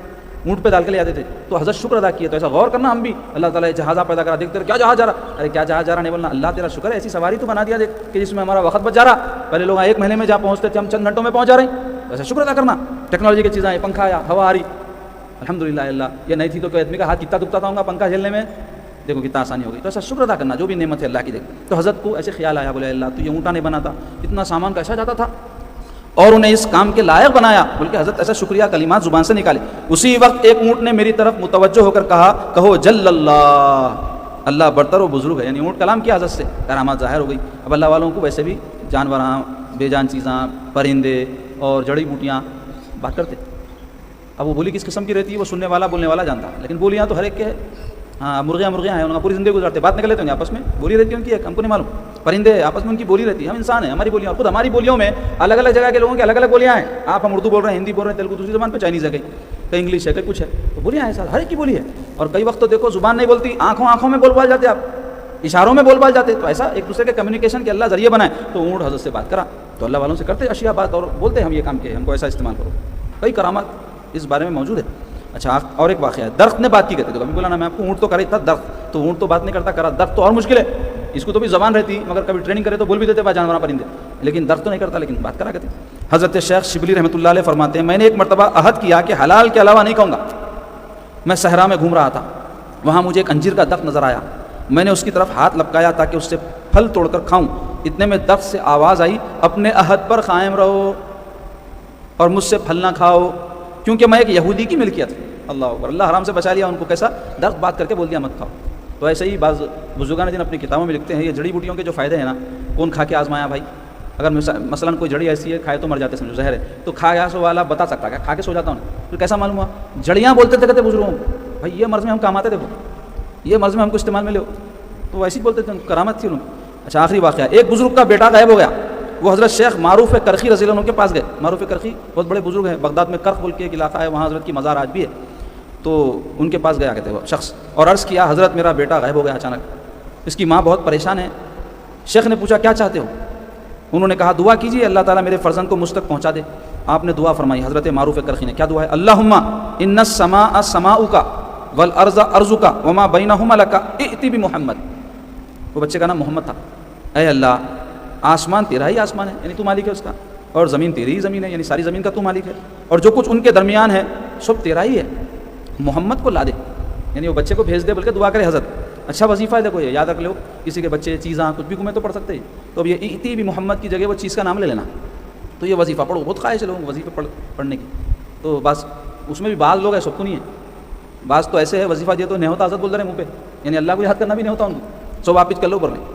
اونٹ پہ ڈال کے لے جاتے تھے. تو حضرت شکر ادا کیا. تو ایسا غور کرنا ہم بھی اللہ تعالیٰ جہازہ پیدا کرا. دیکھتے کیا جہاز جا رہا. ارے کیا جہاز جا رہا نہیں بولنا اللہ تیرا شکر ہے ایسی سواری تو بنا دیا دیکھ کہ جس میں ہمارا وقت بچ جا رہا. پہلے لوگ ایک مہینے میں جہاں پہنچتے تھے ہم چند گھنٹوں میں پہنچ جا رہے ہیں. ایسا شکر ادا کرنا. ٹیکنالوجی کی چیزیں پنکھا آیا ہوا آ رہی الحمدللہ. اللہ یہ نہیں تھی تو کوئی آدمی کا ہاتھ کتنا دکھتا تھا پنکھا جھیلنے میں. دیکھو کتنا آسانی ہو گئی. تو ایسا شکر ادا کرنا جو بھی نعمت ہے اللہ کی. دیکھ تو حضرت کو ایسے خیال آیا بولے اللہ تو یہ اونٹا نہیں بنا تھا اتنا سامان کیسا جاتا تھا اور انہیں اس کام کے لائق بنایا. بلکہ حضرت ایسا شکریہ کلمات زبان سے نکالے. اسی وقت ایک اونٹ نے میری طرف متوجہ ہو کر کہا کہو جل اللہ اللہ برتر و بزرگ ہے. یعنی اونٹ کلام کیا حضرت سے کرامات ظاہر ہو گئی. اب اللہ والوں کو ویسے بھی جانوراں بے جان چیزاں پرندے اور جڑی بوٹیاں بات کرتے. اب وہ بولی کس قسم کی رہتی ہے وہ سننے والا بولنے والا جانتا. لیکن بولیاں تو ہر ایک کے ہاں مرغیاں ہیں ان کا پوری زندگی گزارتے بات نکل لیتے ہیں آپس میں. بولی رہتی ہے ان کی ایک ہم کو نہیں معلوم. پرندے آپس میں ان کی بولی رہتی ہے. ہم انسان ہیں ہماری بولیاں. اور خود ہماری بولیوں میں الگ الگ جگہ کے لوگوں کی الگ الگ بولیاں ہیں. آپ ہم اردو بول رہے ہیں ہندی بول رہے ہیں تیلگو دوسری زبان پہ چائنیز ہے کہیں انگلش ہے کہیں کچھ ہے. تو بولیاں ہیں سر ہر ایک کی بولی ہے. اور کئی وقت تو دیکھو زبان نہیں بولتی آنکھوں میں بول بال جاتے آپ اشاروں میں بول بال جاتے. تو ایسا ایک دوسرے کے کمیونیکیشن کے اللہ ذریعے بنائے. تو اونٹ حضرت سے بات کرا تو اللہ والوں سے کرتے اشیاء بات اور بولتے ہم یہ کام کیے ہم کو ایسا استعمال کرو. کئی کرامات اس بارے میں موجود ہے. اچھا اور ایک واقعہ ہے. درخت نے بات کی کہتے. تو کبھی بولا نا میں آپ کو اونٹ تو کر رہی تھا درخت تو اونٹ تو بات نہیں کرتا کرا. درخت تو اور مشکل ہے اس کو تو بھی زبان رہتی مگر کبھی ٹریننگ کرے تو بول بھی دیتے با جانور پرندے. لیکن درخت تو نہیں کرتا لیکن بات کرا کرتے. حضرت شیخ شبلی رحمۃ اللہ علیہ فرماتے ہیں میں نے ایک مرتبہ عہد کیا کہ حلال کے علاوہ نہیں کہوں گا. میں صحرا میں گھوم رہا تھا. وہاں مجھے ایک انجیر کا درخت نظر آیا. میں نے اس کی طرف ہاتھ لپکایا تاکہ اس سے پھل توڑ کر کھاؤں. اتنے میں درخت سے آواز آئی اپنے عہد پر قائم رہو اور مجھ سے پھل نہ کھاؤ کیونکہ میں ایک یہودی کی ملکیت ہوں. اللہ اکبر. اللہ حرام سے بچا لیا ان کو. کیسا درخت بات کر کے بول دیا مت کھاؤ. تو ایسے ہی بعض بزرگان دین اپنی کتابوں میں لکھتے ہیں یہ جڑی بوٹیوں کے جو فائدے ہیں نا کون کھا کے آزمایا بھائی. اگر مثلا کوئی جڑی ایسی ہے کھائے تو مر جاتے سمجھو زہر ہے تو کھایا سو والا بتا سکتا ہے کھا کے سو جاتا ہوں. پھر کیسا معلوم ہوا جڑیاں بولتے تھے کہتے بزرگوں بھائی یہ مرض میں ہم کام آتے تھے یہ مرض میں ہم کو استعمال میں لے تو ویسے ہی بولتے تھے کرامت تھی ان کی. اچھا آخری واقعہ ایک بزرگ کا بیٹا غائب ہو گیا. وہ حضرت شیخ معروف کرخی رضی اللہ عنہ کے پاس گئے. معروف کرخی بہت بڑے بزرگ ہیں. بغداد میں کرخ بول کے ایک علاقہ ہے وہاں حضرت کی مزار آج بھی ہے. تو ان کے پاس گیا کہتے وہ شخص اور عرض کیا حضرت میرا بیٹا غائب ہو گیا اچانک. اس کی ماں بہت پریشان ہے. شیخ نے پوچھا کیا چاہتے ہو. انہوں نے کہا دعا کیجیے اللہ تعالیٰ میرے فرزند کو مجھ تک پہنچا دے. آپ نے دعا فرمائی. حضرت معروف کرخی نے کیا دعا ہے اللہم ان السماء سماؤک والارض ارضک وما بینہما لک ائتی بمحمد. وہ بچے کا نام محمد تھا. اے اللہ آسمان تیرا ہی آسمان ہے یعنی تو مالک ہے اس کا اور زمین تیری ہی زمین ہے یعنی ساری زمین کا تو مالک ہے اور جو کچھ ان کے درمیان ہے سب تیرا ہی ہے. محمد کو لا دے یعنی وہ بچے کو بھیج دے بلکہ دعا کرے حضرت. اچھا وظیفہ ہے دیکھو یہ یاد رکھ لو کسی کے بچے چیزاں کچھ بھی گمے تو پڑھ سکتے ہیں. تو اب یہ ایتی بھی محمد کی جگہ وہ چیز کا نام لے لینا. تو یہ وظیفہ پڑھو. بہت خواہش ہے لوگوں وظیفے پڑھنے کی. تو بس اس میں بھی بعض لوگ ہیں سب کو نہیں ہے. بعض تو ایسے ہے وظیفہ دیا تو نہیں ہوتا حضرت بول رہے ہیں منہ پہ یعنی اللہ کو یاد کرنا بھی نہیں ہوتا ان کو. سو واپس کر لو بول رہے ہیں.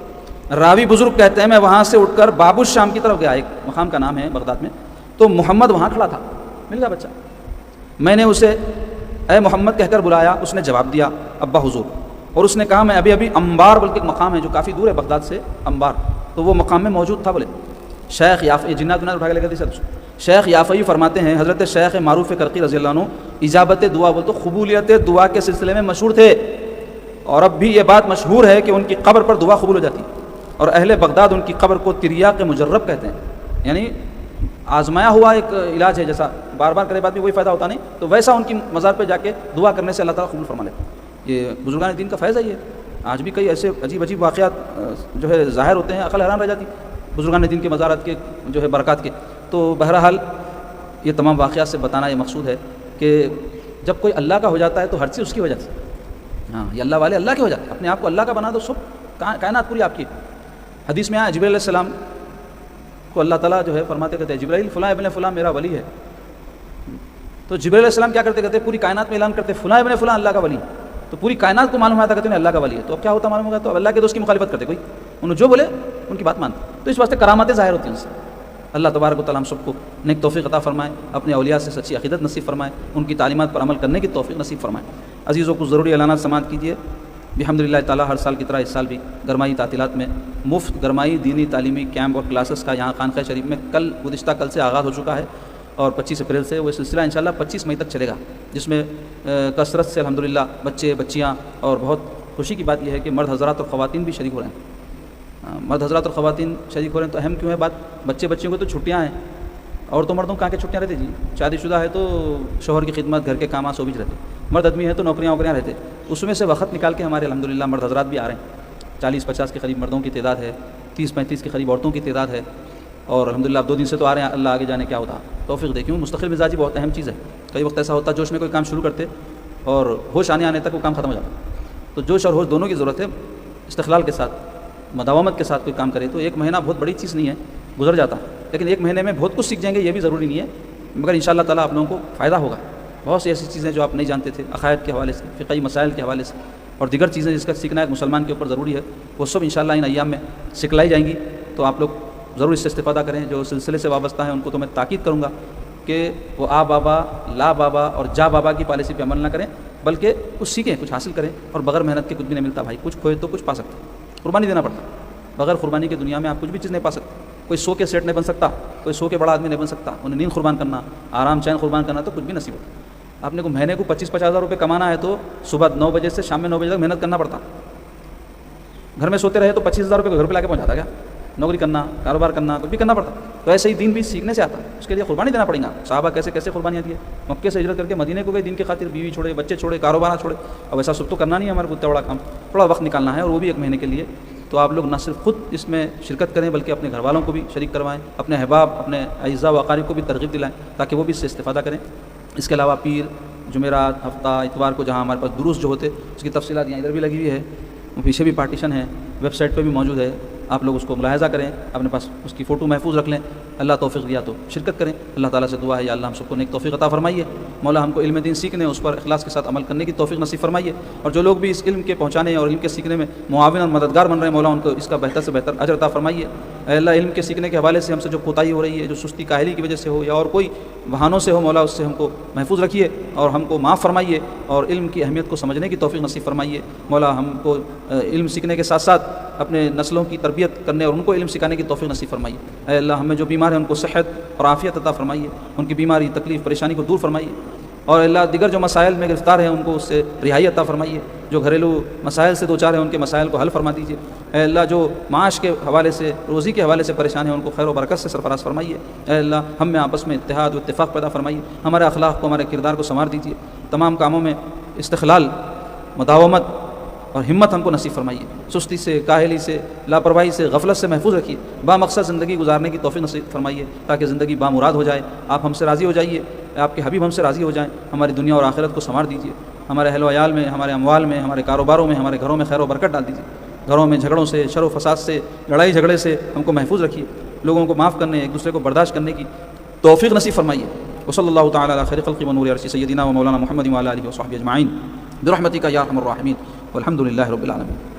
راوی بزرگ کہتے ہیں میں وہاں سے اٹھ کر باب الشام کی طرف گیا، ایک مقام کا نام ہے بغداد میں، تو محمد وہاں کھڑا تھا، مل گیا بچہ، میں نے اسے اے محمد کہہ کر بلایا، اس نے جواب دیا ابا حضور، اور اس نے کہا میں ابھی انبار بلکہ ایک مقام ہے جو کافی دور ہے بغداد سے، انبار، تو وہ مقام میں موجود تھا۔ بولے شیخ یافعی، جنات اٹھا کے لے کر شیخ یافعی فرماتے ہیں حضرت شیخ معروف کرقی رضی اللہ عنہ اجابت دعا بول تو قبولیت دعا کے سلسلے میں مشہور تھے، اور اب بھی یہ بات مشہور ہے کہ ان کی قبر پر دعا قبول ہو جاتی، اور اہل بغداد ان کی قبر کو تریاق مجرب کہتے ہیں، یعنی آزمایا ہوا ایک علاج ہے، جیسا بار بار کرے بعد بھی وہی فائدہ ہوتا نہیں، تو ویسا ان کی مزار پہ جا کے دعا کرنے سے اللہ تعالیٰ قبول فرما لیتے ہیں۔ یہ بزرگان دین کا فیض ہے، یہ آج بھی کئی ایسے عجیب عجیب واقعات جو ہے ظاہر ہوتے ہیں، عقل حیران رہ جاتی بزرگان دین کے مزارات کے جو ہے برکات کے۔ تو بہرحال یہ تمام واقعات سے بتانا یہ مقصود ہے کہ جب کوئی اللہ کا ہو جاتا ہے تو ہر چیز اس کی وجہ سے، ہاں یہ اللہ والے اللہ کے ہو جاتے ہیں، اپنے آپ کو اللہ کا بنا دو، سب کائنات پوری آپ کی۔ حدیث میں آیا جبرائیل علیہ السلام کو اللہ تعالیٰ جو ہے فرماتے کہتے ہیں جبرائیل فلاں ابن فلاں میرا ولی ہے، تو جبرائیل علیہ السلام کیا کرتے کہتے پوری کائنات میں اعلان کرتے فلاں ابن فلاں اللہ کا ولی، تو پوری کائنات کو معلوم ہوتا کہتے ہیں اللہ کا ولی ہے، تو اب کیا ہوتا معلوم ہوگا، تو اللہ کے دوست کی مخالفت کرتے کوئی، انہوں جو بولے ان کی بات مانتے، تو اس واسطے کرامتیں ظاہر ہوتی ہیں ان سے۔ اللہ تبارک و تعالیٰ ہم سب کو نیک توفیق عطا فرمائے، اپنے اولیاء سے سچی عقیدت نصیب فرمائے، ان کی تعلیمات پر عمل کرنے کی توفیق نصیب فرمائے۔ عزیزوں کو ضروری اعلانات سماعت کیجیے، بحمدللہ تعالیٰ ہر سال کی طرح اس سال بھی گرمائی تعطیلات میں مفت گرمائی دینی تعلیمی کیمپ اور کلاسز کا یہاں خانقاہ شریف میں گزشتہ کل سے آغاز ہو چکا ہے، اور 25 اپریل سے وہ سلسلہ انشاءاللہ 25 مئی تک چلے گا، جس میں کثرت سے الحمدللہ بچے بچیاں، اور بہت خوشی کی بات یہ ہے کہ مرد حضرات اور خواتین بھی شریک ہو رہے ہیں، مرد حضرات اور خواتین شریک ہو رہے ہیں۔ تو اہم کیوں ہے بات، بچے بچیوں کو تو چھٹیاں ہیں، عورتوں مردوں کہاں کے چھٹیاں رہتے جی، شادی شدہ ہے تو شوہر کی خدمت گھر کے کام سو بھی رہتے، مرد آدمی ہے تو نوکریاں رہتے، اس میں سے وقت نکال کے ہمارے الحمدللہ مرد حضرات بھی آ رہے ہیں، 40-50 کے قریب مردوں کی تعداد ہے، 30-35 کے قریب عورتوں کی تعداد ہے، اور الحمدللہ اب 2 دن سے تو آ رہے ہیں، اللہ آگے جانے کیا ہوتا توفیق دے، کیوں مستقل مزاجی بہت اہم چیز ہے، کئی وقت ایسا ہوتا جوش میں کوئی کام شروع کرتے اور ہوش آنے تک وہ کام ختم ہو جاتا، تو جوش اور ہوش دونوں کی ضرورت ہے، استقلال کے ساتھ مداومت کے ساتھ کوئی کام کرے، تو 1 مہینہ بہت بڑی چیز نہیں ہے، گزر جاتا، لیکن 1 مہینے میں بہت کچھ سیکھ جائیں گے یہ بھی ضروری نہیں ہے، مگر انشاءاللہ تعالیٰ آپ لوگوں کو فائدہ ہوگا، بہت سی ایسی چیزیں جو آپ نہیں جانتے تھے عقائد کے حوالے سے، فقہی مسائل کے حوالے سے، اور دیگر چیزیں جس کا سیکھنا ایک مسلمان کے اوپر ضروری ہے، وہ سب انشاءاللہ ان ایام میں سکھلائی جائیں گی، تو آپ لوگ ضرور اس سے استفادہ کریں۔ جو سلسلے سے وابستہ ہیں ان کو تو میں تاکید کروں گا کہ وہ آ بابا لا بابا اور جا بابا کی پالیسی پہ عمل نہ کریں، بلکہ کچھ سیکھیں، کچھ حاصل کریں، اور بغیر محنت کے کچھ بھی نہیں ملتا بھائی، کچھ کھوئے تو کچھ پا سکتے، قربانی دینا پڑتا، بغیر قربانی کی دنیا میں آپ کچھ بھی چیز نہیں پا سکتے، کوئی 100 کے سیٹ نہیں بن سکتا، کوئی 100 کے بڑا آدمی نہیں بن سکتا، انہیں نیند قربان کرنا، آرام چین قربان کرنا تو کچھ بھی نصیب ہوتا۔ آپ نے کو مہینے کو 25-50 ہزار روپے کمانا ہے تو صبح 9 بجے سے شام میں 9 بجے تک محنت کرنا پڑتا، گھر میں سوتے رہے تو 25 ہزار روپے گھر پہ لا کے پہنچاتا، کیا نوکری کرنا، کاروبار کرنا، کچھ بھی کرنا پڑتا، تو ایسے ہی دین بھی سیکھنے سے آتا ہے، اس کے لیے قربانی دینا پڑے گا۔ صحابہ کیسے کیسے قربانیاں دی، مکے سے ہجرت کر کے مدینے کو گئے دین کی خاطر، بیوی چھوڑے، بچے چھوڑے، کاروبار چھوڑے، اب ایسا سب تو کرنا نہیں ہے ہمارے کو، اتنا بڑا کام، تھوڑا وقت نکالنا ہے، اور وہ بھی 1 مہینے کے لیے، تو آپ لوگ نہ صرف خود اس میں شرکت کریں بلکہ اپنے گھر والوں کو بھی شریک کروائیں، اپنے احباب، اپنے اعزاء و اقارب کو بھی ترغیب دلائیں تاکہ وہ بھی اس سے استفادہ کریں۔ اس کے علاوہ پیر، جمعرات، ہفتہ، اتوار کو جہاں ہمارے پاس دروس جو ہوتے، اس کی تفصیلات یہاں ادھر بھی لگی ہوئی ہے، پیچھے بھی پارٹیشن ہے، ویب سائٹ پہ بھی موجود ہے، آپ لوگ اس کو ملاحظہ کریں، اپنے پاس اس کی فوٹو محفوظ رکھ لیں، اللہ توفیق دیا تو شرکت کریں۔ اللہ تعالیٰ سے دعا ہے یا اللہ ہم سب کو نیک توفیق عطا فرمائیے، مولا ہم کو علم دین سیکھنے، اس پر اخلاص کے ساتھ عمل کرنے کی توفیق نصیب فرمائیے، اور جو لوگ بھی اس علم کے پہنچانے اور علم کے سیکھنے میں معاون اور مددگار بن رہے ہیں، مولا ان کو اس کا بہتر سے بہتر اجر عطا فرمائیے۔ اے اللہ علم کے سیکھنے کے حوالے سے ہم سے جو کوتاہی ہو رہی ہے، جو سستی کاہلی کی وجہ سے ہو یا اور کوئی بہانوں سے ہو، مولا اس سے ہم کو محفوظ رکھیے اور ہم کو معاف فرمائیے، اور علم کی اہمیت کو سمجھنے کی توفیق نصیب فرمائیے۔ مولا ہم کو علم سیکھنے کے ساتھ ساتھ اپنے نسلوں کی تربیت کرنے اور ان کو علم سکھانے کی توفیق نصیب فرمائیے۔ اے اللہ ہمیں جو بیمار ہیں ان کو صحت اور عافیت عطا فرمائیے، ان کی بیماری، تکلیف، پریشانی کو دور فرمائیے، اور اللہ دیگر جو مسائل میں گرفتار ہیں ان کو اس سے رہائی عطا فرمائیے، جو گھریلو مسائل سے دوچار ہیں ان کے مسائل کو حل فرما دیجیے۔ اے اللہ جو معاش کے حوالے سے، روزی کے حوالے سے پریشان ہیں ان کو خیر و برکت سے سرفراز فرمائیے۔ اے اللہ ہم میں آپس میں اتحاد و اتفاق پیدا فرمائیے، ہمارے اخلاق کو، ہمارے کردار کو سنوار دیجیے، تمام کاموں میں استقلال، مداومت اور ہمت ہم کو نصیب فرمائیے، سستی سے، کاہلی سے، لاپرواہی سے، غفلت سے محفوظ رکھیے، با مقصد زندگی گزارنے کی توفیق نصیب فرمائیے تاکہ زندگی بامراد ہو جائے، آپ ہم سے راضی ہو جائیے، آپ کے حبیب ہم سے راضی ہو جائیں، ہماری دنیا اور آخرت کو سنوار دیجیے، ہمارے اہل و عیال میں، ہمارے اموال میں، ہمارے کاروباروں میں، ہمارے گھروں میں خیر و برکت ڈال دیجیے، گھروں میں جھگڑوں سے، شر و فساد سے، لڑائی جھگڑے سے ہم کو محفوظ رکھیے، لوگوں کو معاف کرنے، ایک دوسرے کو برداشت کرنے کی توفیق نصیب فرمائیے۔ وصلی اللہ تعالی علی خیر خلق ونور عرش سیدنا و مولانا محمد وعلی آلہ وصحبہ اجمعین برحمتک یا ارحم الراحمین والحمد للہ رب العالمین۔